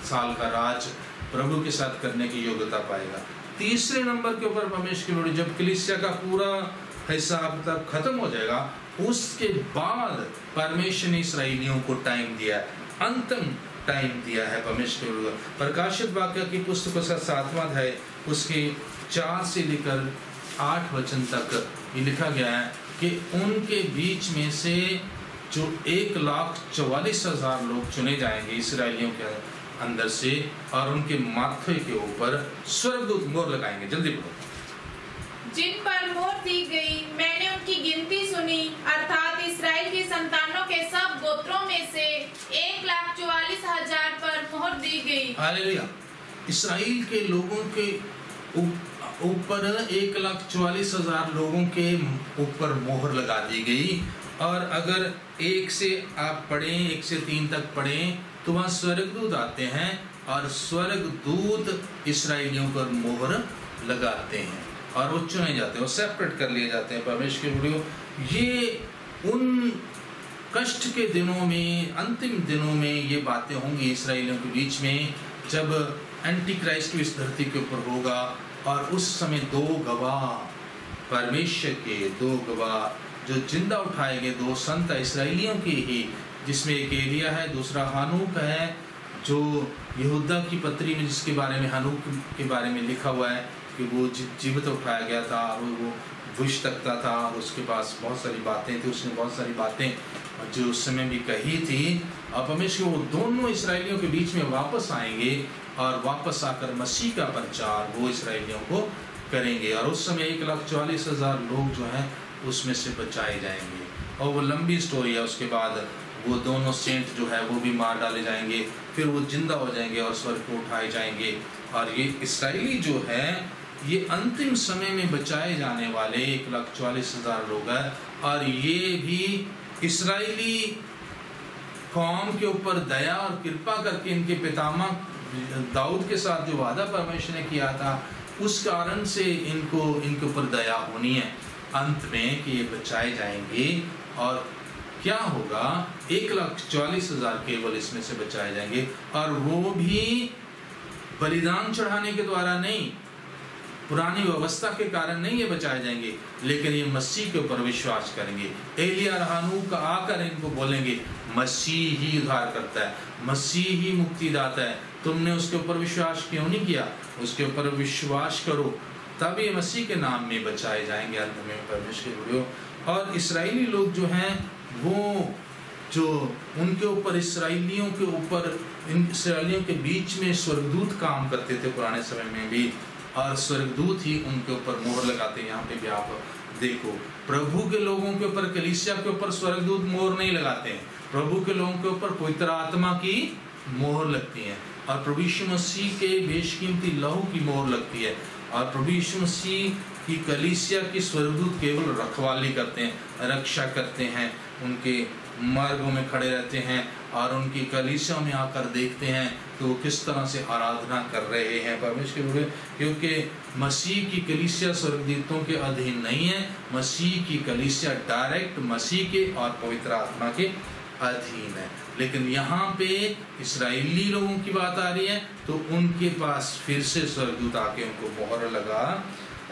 साल का राज प्रभु के साथ करने की योग्यता पाएगा। तीसरे नंबर के ऊपर परमेश्वर की जब कलीसिया का पूरा हिसाब तक खत्म हो जाएगा, उसके बाद परमेश्वर ने इसराइलियों को टाइम दिया है, अंतिम टाइम दिया है परमेश्वर। प्रकाशित वाक्य की पुस्तक का 7वां अध्याय उसके 4 से लेकर 8 वचन तक ये लिखा गया है कि उनके बीच में से जो 1,44,000 लोग चुने जाएंगे इसराइलियों के अंदर से, और उनके माथे के ऊपर स्वर्गदूत मोहर लगाएंगे। जल्दी बोलो। जिन पर मोहर दी गई, मैंने उनकी गिनती सुनी, अर्थात इस्राएल की संतानों के सब गोत्रों में से 1,44,000 पर मोहर दी गई। हालेलुया। इस्राएल के लोगों के ऊपर 1,44,000 लोगों के ऊपर मोहर लगा दी गई। और अगर 1 से आप पढ़ें, 1 से 3 तक पढ़ें तो वहाँ स्वर्गदूत आते हैं और स्वर्गदूत इसराइलियों पर मोहर लगाते हैं और वो चुने जाते हैं, वो सेपरेट कर लिए जाते हैं परमेश्वर के वीडियो। ये उन कष्ट के दिनों में, अंतिम दिनों में ये बातें होंगी इसराइलियों के बीच में, जब एंटी क्राइस्ट इस धरती के ऊपर होगा और उस समय 2 गवाह परमेश्वर के, 2 गवाह जो जिंदा उठाए गए, 2 संत इसराइलियों के ही, जिसमें एक एलिया है, दूसरा हानूक है, जो यहूदा की पत्री में जिसके बारे में, हानूक के बारे में लिखा हुआ है कि वो जीवित उठाया गया था और वो विष तकता था और उसके पास बहुत सारी बातें थी, उसने बहुत सारी बातें जो उस समय भी कही थी। अब परमेश्वर वो दोनों इसराइलियों के बीच में वापस आएंगे और वापस आकर मसीह का प्रचार वो इसराइलियों को करेंगे और उस समय 1,44,000 लोग जो हैं उसमें से बचाए जाएंगे। और वो लंबी स्टोरी है। उसके बाद वो दोनों सेंट जो है वो भी मार डाले जाएंगे, फिर वो जिंदा हो जाएंगे और स्वर्ग को उठाए जाएंगे। और ये इसराइली जो है ये अंतिम समय में बचाए जाने वाले 1,44,000 लोग हैं। और ये भी इसराइली कौम के ऊपर दया और कृपा करके इनके पितामह दाऊद के साथ जो वादा परमेश्वर ने किया था, उस कारण से इनके ऊपर दया होनी है अंत में कि ये बचाए जाएंगे। और क्या होगा, 1,44,000 केवल इसमें से बचाए जाएंगे और वो भी बलिदान चढ़ाने के द्वारा नहीं, पुरानी व्यवस्था के कारण नहीं ये बचाए जाएंगे, लेकिन ये मसीह के ऊपर विश्वास करेंगे। एलिया और हानूक आकर इनको बोलेंगे मसीह ही उद्धार करता है, मसीह ही मुक्तिदाता है, तुमने उसके ऊपर विश्वास क्यों नहीं किया? उसके ऊपर विश्वास करो, तब ये मसीह के नाम में बचाए जाएंगे अंत में परमेश्वर। और इसराइली लोग जो हैं वो जो उनके ऊपर इसराइलियों के ऊपर, इन इसराइलियों के बीच में स्वर्गदूत काम करते थे पुराने समय में भी, और स्वर्गदूत ही उनके ऊपर मोहर लगाते हैं। यहाँ पे भी आप देखो, प्रभु के लोगों के ऊपर, कलीसिया के ऊपर स्वर्गदूत मोहर नहीं लगाते हैं, प्रभु के लोगों के ऊपर पवित्र आत्मा की मोहर लगती है और प्रभु यीशु मसीह के बेशकीमती लहू की मोहर लगती है। और प्रभु यीशु मसीह कि कलीसिया की स्वर्गदूत केवल रखवाली करते हैं, रक्षा करते हैं, उनके मार्गों में खड़े रहते हैं और उनकी कलीसिया में आकर देखते हैं तो वो किस तरह से आराधना कर रहे हैं परमेश्वर, क्योंकि मसीह की कलीसिया स्वर्गदूतों के अधीन नहीं है। मसीह की कलीसिया डायरेक्ट मसीह के और पवित्र आत्मा के अधीन है। लेकिन यहाँ पे इस्राएली लोगों की बात आ रही है तो उनके पास फिर से स्वर्गदूत आके उनको मोहर लगा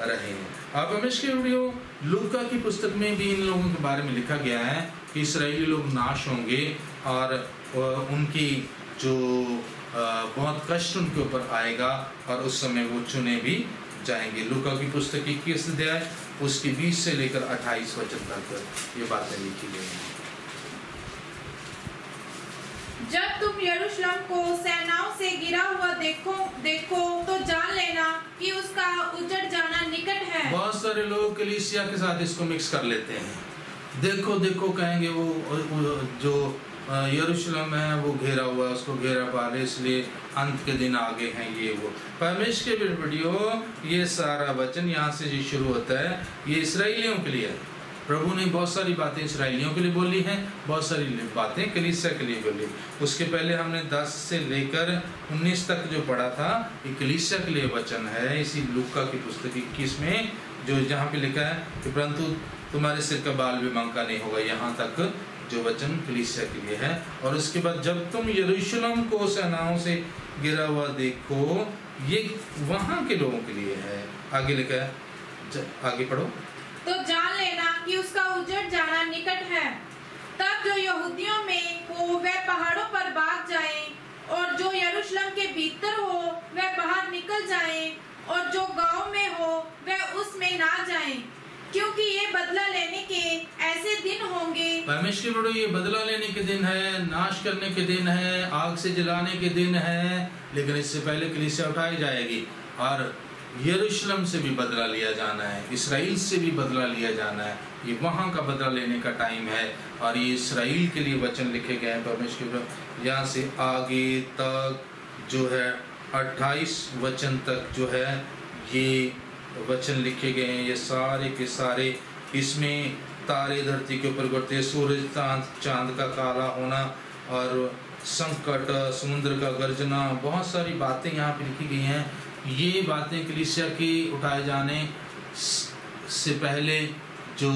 रहे हैं। अब परमेश्वर वीडियो लूका की पुस्तक में भी इन लोगों के बारे में लिखा गया है कि इस्राएली लोग नाश होंगे और उनकी जो बहुत कष्ट उनके ऊपर आएगा और उस समय वो चुने भी जाएंगे। लूका की पुस्तक 21 अध्याय उसके 20 से लेकर 28 वचन तक ये बातें लिखी गई हैं। जब तुम यरूशलेम को सेनाओं से घिरा हुआ देखो तो जान लेना कि उसका उजड़ जाना निकट है। बहुत सारे लोग कलीसिया के साथ इसको मिक्स कर लेते हैं। देखो देखो कहेंगे वो जो यरूशलेम है वो घेरा हुआ है, उसको घेरा पा ले, इसलिए अंत के दिन आगे हैं ये वो। परमेश्वर के वीडियो ये सारा वचन यहाँ से जो शुरू होता है ये इसराइलियों के लिए है। प्रभु ने बहुत सारी बातें इसराइलियों के लिए बोली हैं, बहुत सारी बातें कलीसिया के लिए बोली। उसके पहले हमने 10 से लेकर 19 तक जो पढ़ा था ये कलीसिया के लिए वचन है। इसी लूका की पुस्तक 21 में जो जहाँ पे लिखा है कि परंतु तुम्हारे सिर का बाल भी बांका नहीं होगा, यहाँ तक जो वचन कलीसिया के लिए है। और उसके बाद जब तुम यरूशलेम को सेनाओं से गिरा हुआ देखो, ये वहाँ के लोगों के लिए है। आगे लिखा है, आगे पढ़ो। तो जान लेना कि उसका उजड़ जाना निकट है। तब जो यहूदियों में हो वह पहाड़ों पर भाग जाएं, और जो यरूशलेम के भीतर हो वह बाहर निकल जाएं, और जो गांव में हो वह उसमें ना जाएं, क्योंकि ये बदला लेने के ऐसे दिन होंगे। परमेश्वर बड़ो ये बदला लेने के दिन है, नाश करने के दिन है, आग से जलाने के दिन है। लेकिन इससे पहले कलीसिया उठाई जाएगी और यरूशलेम से भी बदला लिया जाना है, इसराइल से भी बदला लिया जाना है। ये वहाँ का बदला लेने का टाइम है और ये इसराइल के लिए वचन लिखे गए हैं परमेश्वर। यहाँ से आगे तक जो है 28 वचन तक जो है ये वचन लिखे गए हैं, ये सारे के सारे। इसमें तारे धरती के ऊपर गिरते, सूरज चांद का काला होना और संकट, समुद्र का गर्जना, बहुत सारी बातें यहाँ पे लिखी गई हैं। ये बातें कलीसिया के उठाए जाने से पहले जो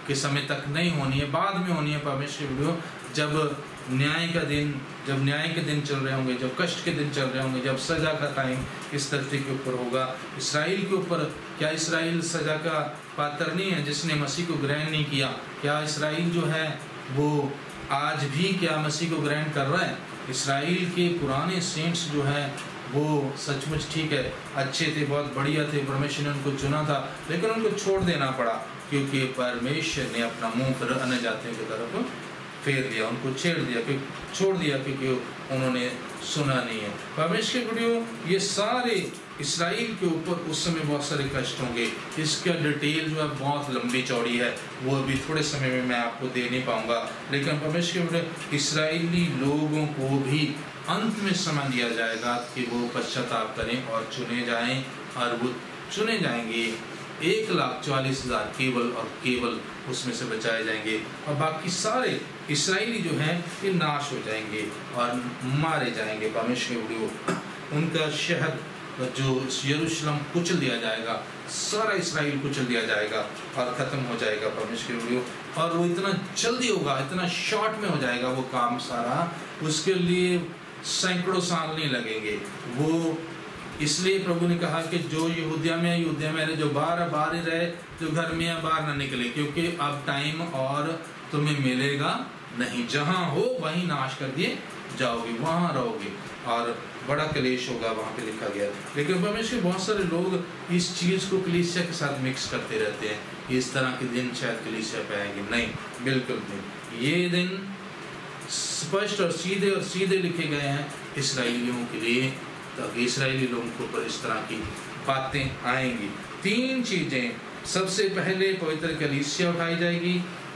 के समय तक नहीं होनी है, बाद में होनी है परमेश्वर वीडियो। जब न्याय के दिन चल रहे होंगे, जब कष्ट के दिन चल रहे होंगे, जब सजा का टाइम इस धरती के ऊपर होगा। इसराइल के ऊपर, क्या इसराइल सजा का पात्र नहीं है जिसने मसीह को ग्रहण नहीं किया? क्या इसराइल जो है वो आज भी क्या मसीह को ग्रहण कर रहा है? इसराइल के पुराने सेंट्स जो है वो सचमुच ठीक है, अच्छे थे, बहुत बढ़िया थे, परमेश्वर ने उनको चुना था, लेकिन उनको छोड़ देना पड़ा क्योंकि परमेश्वर ने अपना मुंह फिर अन्य जातियों की तरफ फेर दिया, उनको छोड़ दिया क्योंकि उन्होंने सुना नहीं है परमेश्वर वीडियो। ये सारे इसराइल के ऊपर उस समय बहुत सारे कष्ट होंगे। इसका डिटेल जो है बहुत लंबी चौड़ी है, वो अभी थोड़े समय में मैं आपको दे नहीं पाऊंगा। लेकिन परमेश्वर वीडियो इस्राएली लोगों को भी अंत में समय दिया जाएगा कि वो पश्चाताप करें और चुने जाएं, और वो चुने जाएंगे 1,40,000 केवल और केवल उसमें से बचाए जाएंगे, और बाकी सारे इसराइली जो हैं ये नाश हो जाएंगे और मारे जाएंगे परमेश्वर वीडियो। उनका शहर जो यरूशलेम कुचल दिया जाएगा, सारा इसराइल कुचल दिया जाएगा और ख़त्म हो जाएगा परमेश्वर वीडियो। और वो इतना जल्दी होगा, इतना शॉर्ट में हो जाएगा वो काम सारा, उसके लिए सैकड़ों साल नहीं लगेंगे। वो इसलिए प्रभु ने कहा कि जो यहूदिया में रहे, जो बाहर रहे, जो घर में है बाहर ना निकले, क्योंकि अब टाइम और तुम्हें मिलेगा नहीं। जहाँ हो वहीं नाश कर दिए जाओगे, वहाँ रहोगे और बड़ा क्लेश होगा, वहाँ पे लिखा गया। लेकिन परमेश्वर बहुत सारे लोग इस चीज़ को कलीसिया के साथ मिक्स करते रहते हैं। इस तरह के दिन शायद कलीसिया पे आएंगे, नहीं, बिल्कुल नहीं। ये दिन स्पष्ट और सीधे लिखे गए हैं इसराइलियों के लिए, ताकि इसराइली लोगों के ऊपर इस तरह की बातें आएंगी। 3 चीज़ें, सबसे पहले पवित्र कलीसिया उठाई जाएगी,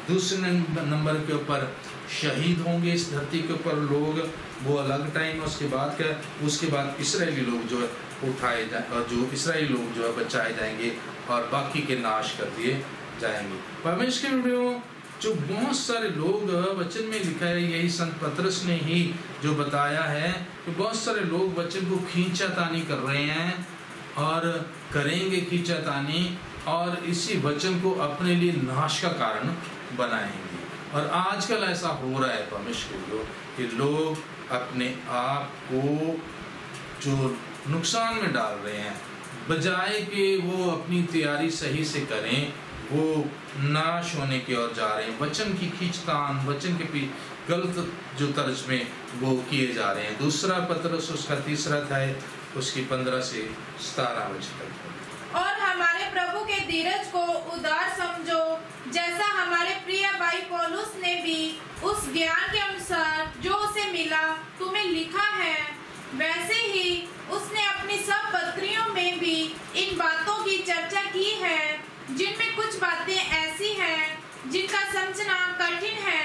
दूसरे नंबर के ऊपर शहीद होंगे इस धरती के ऊपर लोग, वो अलग टाइम है। उसके बाद क्या? उसके बाद इसराइली लोग जो है उठाए जाए और जो इसराइली लोग जो है बचाए जाएंगे और बाकी के नाश कर दिए जाएंगे। परमेश्वर के वीडियो जो बहुत सारे लोग वचन में लिखा है, यही संत पतरस ने ही जो बताया है कि बहुत सारे लोग वचन को खींचातानी कर रहे हैं और करेंगे खींचातानी और इसी वचन को अपने लिए नाश का कारण बनाएंगे। और आजकल ऐसा हो रहा है परमेश्वर कि लोग अपने आप को जो नुकसान में डाल रहे हैं, बजाय कि वो अपनी तैयारी सही से करें, वो नाश होने की ओर जा रहे हैं। वचन की खींचतान, वचन के गलत जो तर्ज में वो किए जा रहे हैं। दूसरा पतरस उसका 3 अध्याय उसकी 15 से 17 वचन तक। और हमारे प्रभु के धीरज को उदार समझो, जैसा हमारे प्रिय भाई पौलुस ने भी उस ज्ञान के अनुसार जो उसे मिला तुम्हें लिखा है, वैसे ही उसने अपनी सब पत्रियों में भी इन बातों की चर्चा की है, जिनमें कुछ बातें ऐसी हैं जिनका समझना कठिन है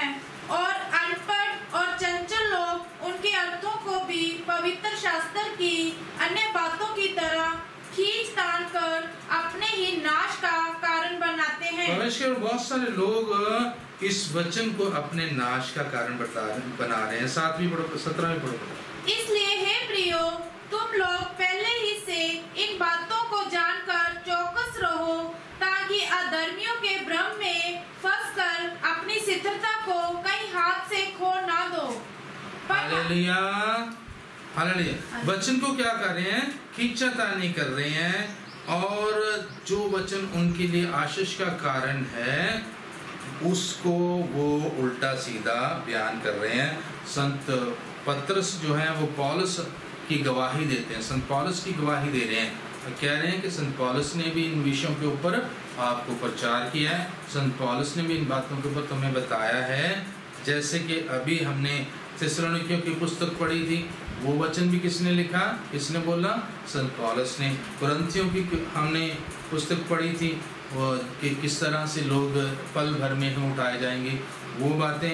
और अनपढ़ और चंचल लोग उनके अर्थों को भी पवित्र शास्त्र की अन्य बातों की तरह खींच-तान कर अपने ही नाश का कारण बनाते हैं। परमेश्वर बहुत सारे लोग इस वचन को अपने नाश का कारण बना रहे हैं। 7वीं पढ़ो, 17वीं पढ़ो। इसलिए हे प्रियो, तुम लोग पहले ही से इन बातों को जानकर चौकस रहो, ताकि अधर्मियों के भ्रम में फंसकर अपनी शिथिलता को कहीं हाथ से खो ना दो। Hallelujah, hallelujah. वचन को क्या कर रहे हैं? खींचातानी कर रहे हैं और जो वचन उनके लिए आशीष का कारण है उसको वो उल्टा सीधा बयान कर रहे हैं। संत पतरस जो है वो पौलुस की गवाही देते हैं, संत पौलुस की गवाही दे रहे हैं, कह रहे हैं कि संत पौलुस ने भी इन विषयों के ऊपर आपको प्रचार किया है, संत पौलुस ने भी इन बातों के ऊपर तुम्हें बताया है। जैसे कि अभी हमने थिस्सलुनीकियों की पुस्तक पढ़ी थी, वो वचन भी किसने लिखा, किसने बोला? संत पौलुस ने। कुरिन्थियों की हमने पुस्तक पढ़ी थी कि किस तरह से लोग पल भर में ही उठाए जाएंगे, वो बातें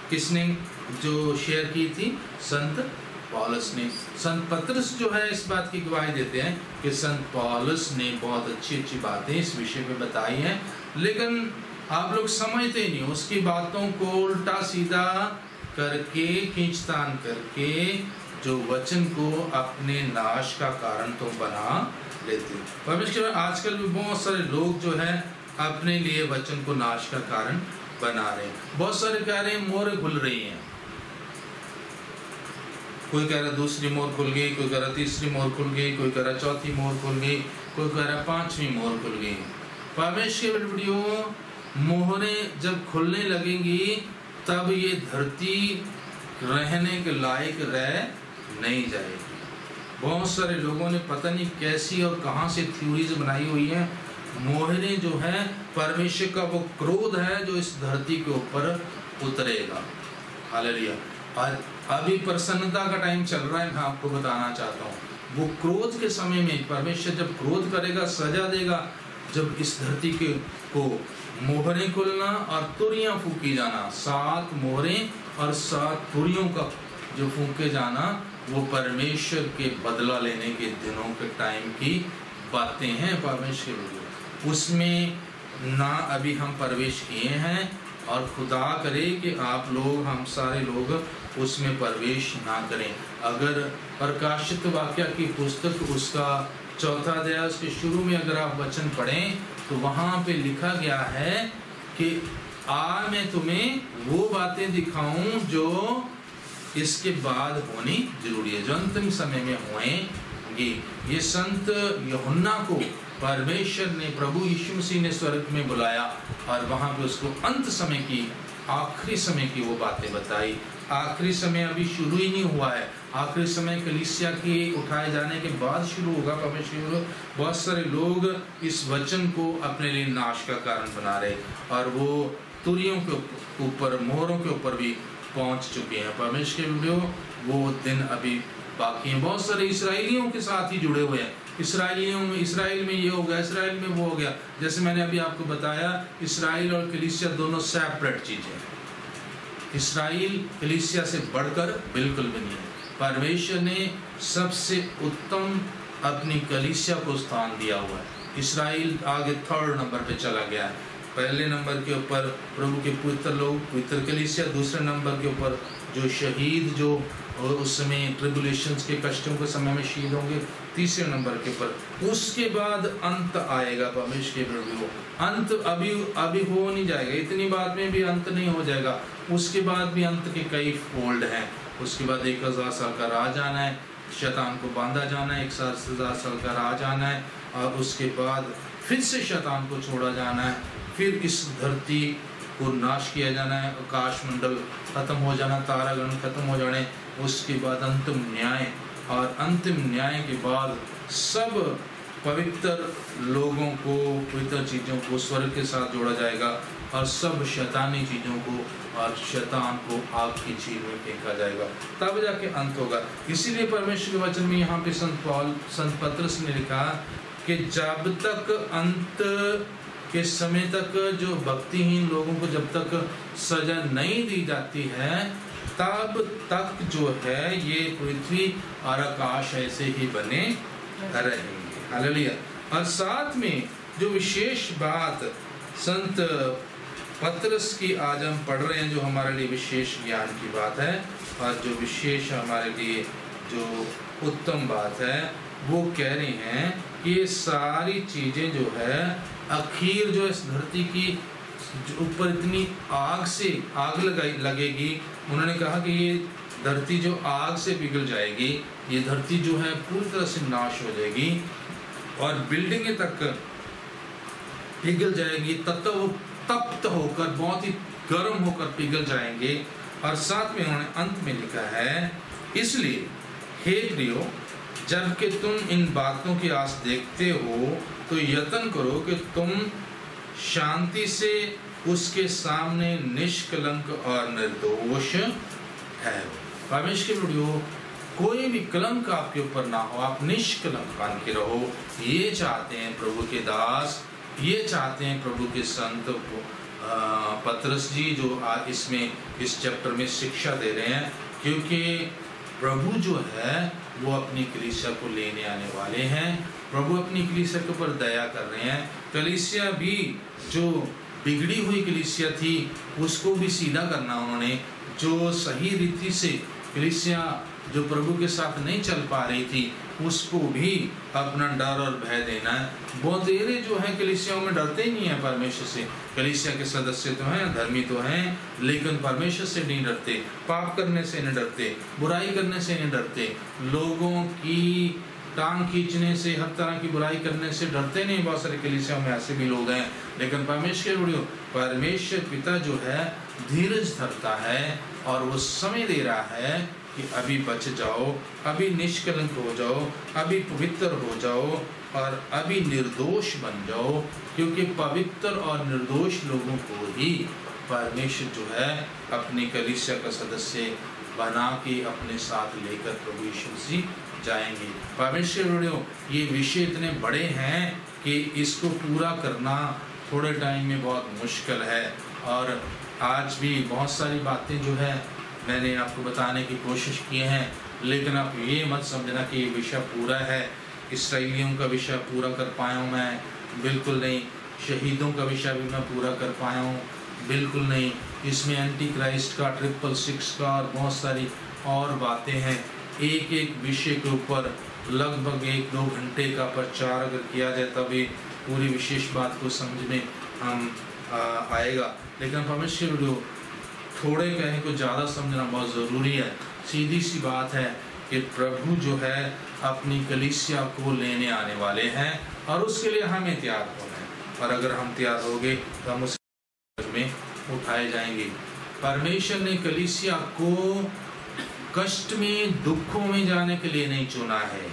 किसने जो शेयर की थी? संत पौलुस ने। संत पतरस जो है इस बात की गवाही देते हैं कि संत पौलुस ने बहुत अच्छी अच्छी बातें इस विषय पे बताई हैं, लेकिन आप लोग समझते नहीं, उसकी बातों को उल्टा सीधा करके खींचतान करके जो वचन को अपने नाश का कारण तो बना लेते। परमेश्वर आजकल भी बहुत सारे लोग जो है अपने लिए वचन को नाश का कारण बना रहे हैं। बहुत सारे कह रहे हैं मोहरें खुल रही हैं, कोई कह रहा दूसरी मोहर खुल गई, कोई कह रहा तीसरी मोहर खुल गई, कोई कह रहा चौथी मोहर खुल गई, कोई कह रहा 5वीं मोहर खुल गई। परमेश्वर वीडियो मोहरें जब खुलने लगेंगी तब ये धरती रहने के लायक रह नहीं जाएगी। बहुत सारे लोगों ने पता नहीं कैसी और कहां से थ्योरीज बनाई हुई है। मोहरें जो है परमेश्वर का वो क्रोध है जो इस धरती के ऊपर उतरेगा। हालेलुया। अभी प्रसन्नता का टाइम चल रहा है, मैं आपको बताना चाहता हूँ, वो क्रोध के समय में परमेश्वर जब क्रोध करेगा, सजा देगा, जब इस धरती के को मोहरें खुलना और तुरियां फूकी जाना, 7 मोहरें और 7 तुरियों का जो फूके जाना, वो परमेश्वर के बदला लेने के दिनों के टाइम की बातें हैं। परमेश्वर उसमें ना अभी हम प्रवेश किए हैं और खुदा करे कि आप लोग, हम सारे लोग उसमें प्रवेश ना करें। अगर प्रकाशित वाक्य की पुस्तक उसका 4था अध्याय उसके शुरू में अगर आप वचन पढ़ें तो वहाँ पे लिखा गया है कि मैं तुम्हें वो बातें दिखाऊं जो इसके बाद होनी जरूरी है, जो अंतिम समय में होंगी। ये संत यूहन्ना को परमेश्वर ने, प्रभु यीशु मसीह ने स्वर्ग में बुलाया और वहाँ पे उसको अंत समय की, आखिरी समय की वो बातें बताई। आखिरी समय अभी शुरू ही नहीं हुआ है, आखिरी समय कलीसिया के उठाए जाने के बाद शुरू होगा। परमेश्वर बहुत सारे लोग इस वचन को अपने लिए नाश का कारण बना रहे और वो तुरियों के ऊपर, मोहरों के ऊपर भी पहुंच चुके हैं। परमेश्वर के वीडियो वो दिन अभी बाकी हैं। बहुत सारे इसराइलियों के साथ ही जुड़े हुए हैं। इसराइल में ये हो गया, इसराइल में वो हो गया। जैसे मैंने अभी आपको बताया, इसराइल और कलीसिया दोनों सेपरेट चीजें हैं। इसराइल कलीसिया से बढ़कर बिल्कुल भी नहीं है। परमेश्वर ने सबसे उत्तम अपनी कलीसिया को स्थान दिया हुआ है। इस्राएल आगे 3rd नंबर पे चला गया है। पहले नंबर के ऊपर प्रभु के पवित्र लोग, पवित्र कलीसिया। दूसरे नंबर के ऊपर जो शहीद, जो उस समय ट्रिबुलेशंस के कष्टों के समय में शहीद होंगे। तीसरे नंबर के ऊपर उसके बाद अंत आएगा। परमेश्वर के प्रभु अंत अभी हो नहीं जाएगा, इतनी बात में भी अंत नहीं हो जाएगा। उसके बाद भी अंत के कई फोल्ड हैं। उसके बाद 1000 साल का राज आना है, शैतान को बांधा जाना है, 1000 साल का राज आना है, और उसके बाद फिर से शैतान को छोड़ा जाना है। फिर इस धरती को नाश किया जाना है, आकाश मंडल खत्म हो जाना, तारागण खत्म हो जाने। उसके बाद अंतिम न्याय, और अंतिम न्याय के बाद सब पवित्र लोगों को, पवित्र चीज़ों को स्वर्ग के साथ जोड़ा जाएगा, और सब शैतानी चीज़ों को और शैतान को आग की झील में फेंका जाएगा। तब जाके अंत होगा। इसीलिए परमेश्वर के वचन में यहाँ पे संत पतरस ने लिखा कि जब तक अंत के समय तक जो भक्तिहीन लोगों को जब तक सजा नहीं दी जाती है, तब तक जो है ये पृथ्वी और आकाश ऐसे ही बने रहेंगे। हालेलुया। और साथ में जो विशेष बात संत पतरस की आज हम पढ़ रहे हैं, जो हमारे लिए विशेष ज्ञान की बात है, और जो विशेष हमारे लिए जो उत्तम बात है, वो कह रहे हैं कि ये सारी चीज़ें जो है आखिर जो इस धरती की ऊपर इतनी आग लगेगी। उन्होंने कहा कि ये धरती जो आग से पिघल जाएगी, ये धरती जो है पूरी तरह से नाश हो जाएगी, और बिल्डिंगें तक पिघल जाएगी, तप्त होकर, बहुत ही गर्म होकर पिघल जाएंगे। और साथ में उन्होंने अंत में लिखा है, इसलिए हे प्रियो, जबकि तुम इन बातों की आस देखते हो, तो यत्न करो कि तुम शांति से उसके सामने निष्कलंक और निर्दोष ठहरो। परमेश्वर के प्रियो, कोई भी कलंक आपके ऊपर ना हो, आप निष्कलंक बन के रहो। ये चाहते हैं प्रभु के दास, ये चाहते हैं प्रभु के संत पतरस जी, जो इसमें इस चैप्टर में शिक्षा दे रहे हैं। क्योंकि प्रभु जो है वो अपनी कलीसिया को लेने आने वाले हैं। प्रभु अपनी कलीसिया के ऊपर दया कर रहे हैं। कलीसिया भी जो बिगड़ी हुई कलीसिया थी, उसको भी सीधा करना उन्होंने। जो सही रीति से कलीसिया जो प्रभु के साथ नहीं चल पा रही थी, उसको भी अपना डर और भय देना है। बहुतेरे जो है कलीसियाओं में डरते ही नहीं है परमेश्वर से। कलीसिया के सदस्य तो हैं, धर्मी तो हैं, लेकिन परमेश्वर से नहीं डरते, पाप करने से नहीं डरते, बुराई करने से नहीं डरते, लोगों की टांग खींचने से, हर तरह की बुराई करने से डरते नहीं। बहुत सारे कलीसियाओं में ऐसे भी लोग हैं। लेकिन परमेश्वर पिता जो है धीरज धरता है, और वो समय दे रहा है कि अभी बच जाओ, अभी निष्कलंक हो जाओ, अभी पवित्र हो जाओ, और अभी निर्दोष बन जाओ। क्योंकि पवित्र और निर्दोष लोगों को ही परमेश्वर जो है अपनी कलीसिया का सदस्य बना के अपने साथ लेकर प्रभु यीशु मसीह जाएंगे। परमेश्वर, ये विषय इतने बड़े हैं कि इसको पूरा करना थोड़े टाइम में बहुत मुश्किल है। और आज भी बहुत सारी बातें जो है मैंने आपको बताने की कोशिश की हैं, लेकिन आप ये मत समझना कि ये विषय पूरा है। इसराइलियों का विषय पूरा कर पाया हूँ मैं? बिल्कुल नहीं। शहीदों का विषय भी मैं पूरा कर पाया हूँ? बिल्कुल नहीं। इसमें एंटी क्राइस्ट का, 666 का, और बहुत सारी और बातें हैं। एक एक विषय के ऊपर लगभग 1-2 घंटे का प्रचार अगर किया जाए तभी पूरी विशेष बात को समझ में हम आएगा। लेकिन परमेश्वर, थोड़े कहें को ज़्यादा समझना बहुत ज़रूरी है। सीधी सी बात है कि प्रभु जो है अपनी कलीसिया को लेने आने वाले हैं, और उसके लिए हमें तैयार होना है। और अगर हम तैयार हो गए तो हम उस में उठाए जाएंगे। परमेश्वर ने कलीसिया को कष्ट में, दुखों में जाने के लिए नहीं चुना है।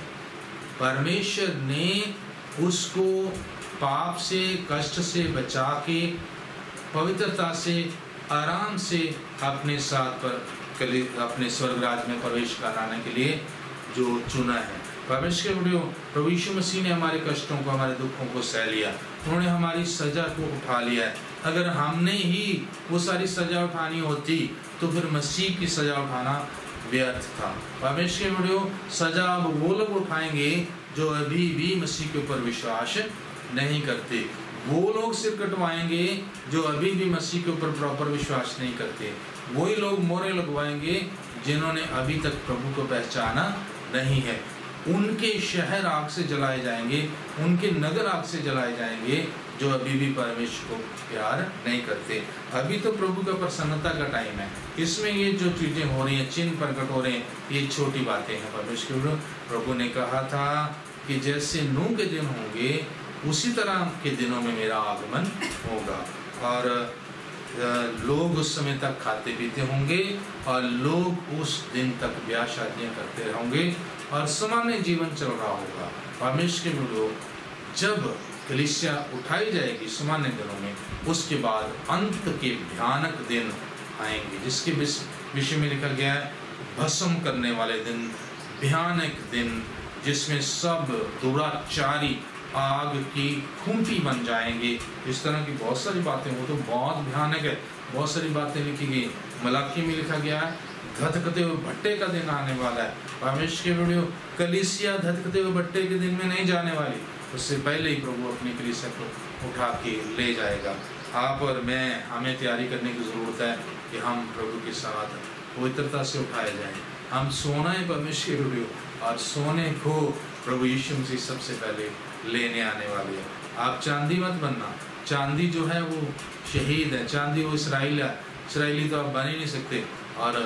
परमेश्वर ने उसको पाप से, कष्ट से बचा के, पवित्रता से, आराम से अपने साथ पर अपने स्वर्ग राज में प्रवेश कराने के लिए जो चुना है। परमेश्वर प्रभु यीशु मसीह ने हमारे कष्टों को, हमारे दुखों को सह लिया। उन्होंने हमारी सजा को उठा लिया है। अगर हमने ही वो सारी सजा उठानी होती तो फिर मसीह की सजा उठाना व्यर्थ था। परमेश्वर सजा वो लोग उठाएंगे जो अभी भी मसीह के ऊपर विश्वास नहीं करते। वो लोग सिर कटवाएंगे जो अभी भी मसीह के ऊपर प्रॉपर विश्वास नहीं करते। वही लोग मोहरें लगवाएंगे जिन्होंने अभी तक प्रभु को पहचाना नहीं है। उनके शहर आग से जलाए जाएंगे, उनके नगर आग से जलाए जाएंगे जो अभी भी परमेश्वर को प्यार नहीं करते। अभी तो प्रभु का प्रसन्नता का टाइम है, इसमें ये जो चीजें हो रही हैं, चिन्ह प्रकट हो रहे हैं, ये छोटी बातें हैं। परमेश्वर प्रभु ने कहा था कि जैसे नूह के दिन होंगे उसी तरह के दिनों में मेरा आगमन होगा, और लोग उस समय तक खाते पीते होंगे और लोग उस दिन तक ब्याह शादियां करते होंगे और सामान्य जीवन चल रहा होगा। परमेश्वर के लोग जब कलीसिया उठाई जाएगी सामान्य दिनों में, उसके बाद अंत के भयानक दिन आएंगे जिसके विषय में लिखा गया है भस्म करने वाले दिन, भयानक दिन, जिसमें सब दुराचारी आग की खूंटी बन जाएंगे। इस तरह की बहुत सारी बातें, वो तो बहुत भयानक है, बहुत सारी बातें लिखी गई। मलाकी में लिखा गया है धधकते हुए भट्टे का दिन आने वाला है। परमेश्वर के वीडियो कलीसिया धधकते हुए भट्टे के दिन में नहीं जाने वाली, उससे पहले ही प्रभु अपनी कलीसिया को उठा के ले जाएगा। आप और मैं, हमें तैयारी करने की ज़रूरत है कि हम प्रभु के साथ पवित्रता से उठाए जाएं। हम सोना है परमेश्वर के वीडियो, और सोने को प्रभु यीशु मसीह सबसे पहले लेने आने वाले हैं। आप चांदी मत बनना, चांदी जो है वो शहीद है, चांदी वो इसराइल है, इसराइली तो आप बन ही नहीं सकते, और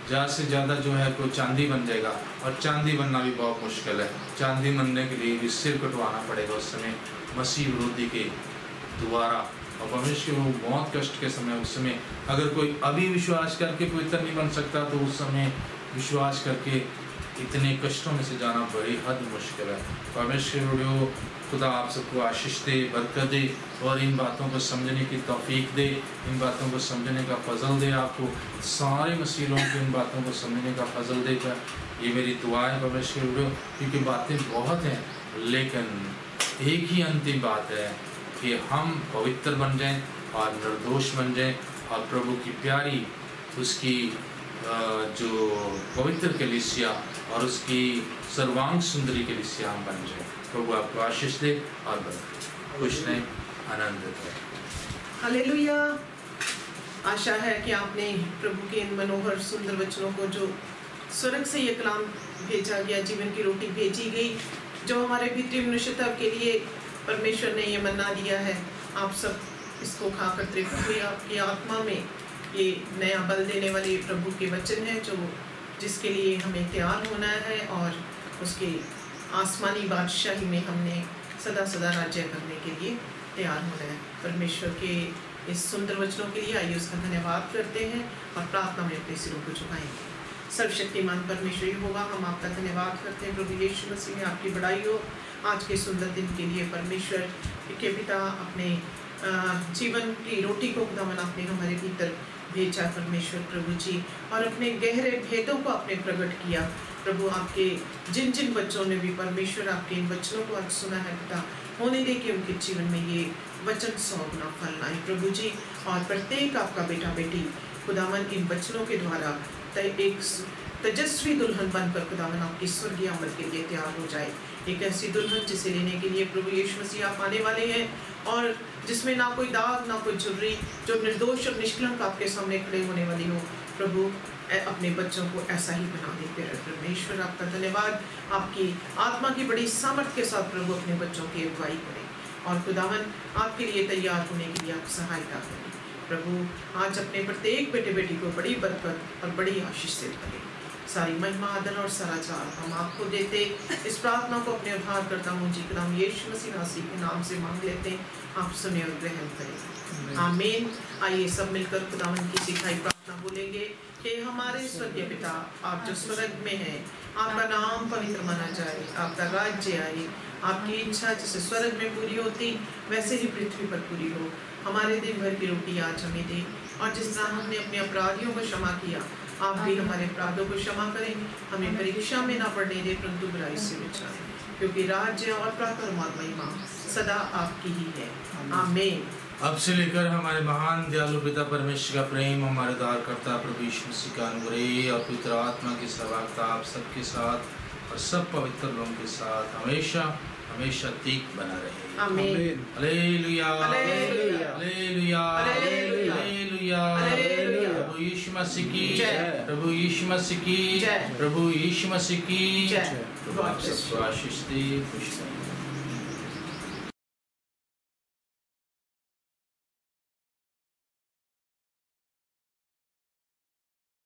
ज़्यादा से ज़्यादा जो है कोई चांदी बन जाएगा, और चांदी बनना भी बहुत मुश्किल है। चांदी बनने के लिए भी सिर कटवाना पड़ेगा उस समय मसीह विरोधी के द्वारा, और परमेश्वर वो बहुत कष्ट के समय, उस समय अगर कोई अभी विश्वास करके पवित्र नहीं बन सकता तो उस समय विश्वास करके इतने कष्टों में से जाना बड़ी हद मुश्किल है। परमेश्वर खुदा आप सबको आशीष दे, बरकत दे, और इन बातों को समझने की तौफीक दे, इन बातों को समझने का फजल दे। आपको सारे मसीलों को इन बातों को समझने का फजल देकर ये मेरी दुआ है परमेश्वर, क्योंकि बातें बहुत हैं, लेकिन एक ही अंतिम बात है कि हम पवित्र बन जाएं और निर्दोष बन जाएं, और प्रभु की प्यारी उसकी जो पवित्र कलीसिया और उसकी सर्वांग सुंदरी कलीसिया हम बन जाए। प्रभु आपको आशीष दे और खुश रहे, आनंदित रहे। हालेलुया। आशा है कि आपने प्रभु के इन मनोहर सुंदर वचनों को, जो स्वर्ग से ये कलाम भेजा गया, जीवन की रोटी भेजी गई, जो हमारे भीतरी मनुष्यता के लिए परमेश्वर ने ये मन्ना दिया है, आप सब इसको खाकर तृप्त हुए। आपकी आत्मा में ये नया बल देने वाले प्रभु के वचन है, जो जिसके लिए हमें तैयार होना है और उसके आसमानी बादशाही में हमने सदा सदा राज्य करने के लिए तैयार होना है। परमेश्वर के इस सुंदर वचनों के लिए आइए उसका धन्यवाद करते हैं और प्रार्थना में अपने सिरों को झुकाएंगे। सर्वशक्तिमान परमेश्वर यहोवा, हम आपका धन्यवाद करते हैं प्रभु यीशु मसीह में, आपकी बड़ाई हो आज के सुंदर दिन के लिए। परमेश्वर के पिता, अपने जीवन की रोटी को खुदावन आपने हमारे भीतर भेजा परमेश्वर प्रभु जी, और अपने गहरे भेदों को आपने प्रकट किया प्रभु। आपके जिन जिन बच्चों ने भी परमेश्वर आपके इन वचनों को आज सुना है पिता, होने दे कि उनके जीवन में ये वचन 100 गुना फल लाए प्रभु जी, और प्रत्येक आपका बेटा बेटी खुदावन इन वचनों के द्वारा एक तेजस्वी दुल्हन बनकर खुदावन आपकी स्वर्गीय अमल के लिए तैयार हो जाए। एक ऐसी दुल्हन जिसे लेने के लिए प्रभु यीशु मसीह आप आने वाले हैं, और जिसमें ना कोई दाग ना कोई झुर्री, जो निर्दोष और निष्कलंक आपके सामने खड़े होने वाली हो प्रभु। अपने बच्चों को ऐसा ही बना देते रहे परमेश्वर। आपका धन्यवाद, आपकी आत्मा की बड़ी सामर्थ्य के साथ प्रभु अपने बच्चों की अगुवाई करें, और खुदावन आपके लिए तैयार होने के लिए आप सहायता करें प्रभु। आज अपने प्रत्येक बेटे बेटी को बड़ी बरकत और बड़ी आशीष से करें। सारी महिमा आदर और सराचार हम आपको देते, इस प्रार्थना को अपने उद्धार करता हूँ जी के नाम यीशु मसीह नासरी के नाम से मांग लेते हैं, आप सुने और ग्रहण करें, आमीन। आइए सब मिलकर खुदावन की सिखाई प्रार्थना बोलेंगे कि हमारे स्वर्गीय पिता, आप जो स्वर्ग में हैं, आपका नाम पवित्र माना जाए, आपका राज्य आए, आपकी इच्छा जैसे स्वर्ग में पूरी होती वैसे ही पृथ्वी पर पूरी हो। हमारे दिन भर की रोटी आज हमें दे, और जिस तरह हमने अपने अपराधियों को क्षमा किया, आप भी हमारे अपराधों को क्षमा करें। हमें परीक्षा में ना पड़ने दे, परंतु बुराई से बचाएं, क्योंकि राज्य और पराक्रम और महिमा सदा आपकी ही है, आमीन। अब से लेकर हमारे महान दयालु पिता परमेश्वर का प्रेम, हमारे उद्धारकर्ता प्रभु यीशु मसीह का अनुग्रह और पवित्र आत्मा की सहभागिता आप सबके साथ और सब पवित्र लोगों के साथ हमेशा हमेशा ठीक बना रहे। आमीन। Hallelujah, hallelujah, hallelujah, hallelujah, hallelujah. Hallelujah. प्रभु यीशु मसीह की जय। प्रभु यीशु मसीह की जय। प्रभु यीशु मसीह की जय। प्रभु आप सबको आशीष दे, खुश रहे।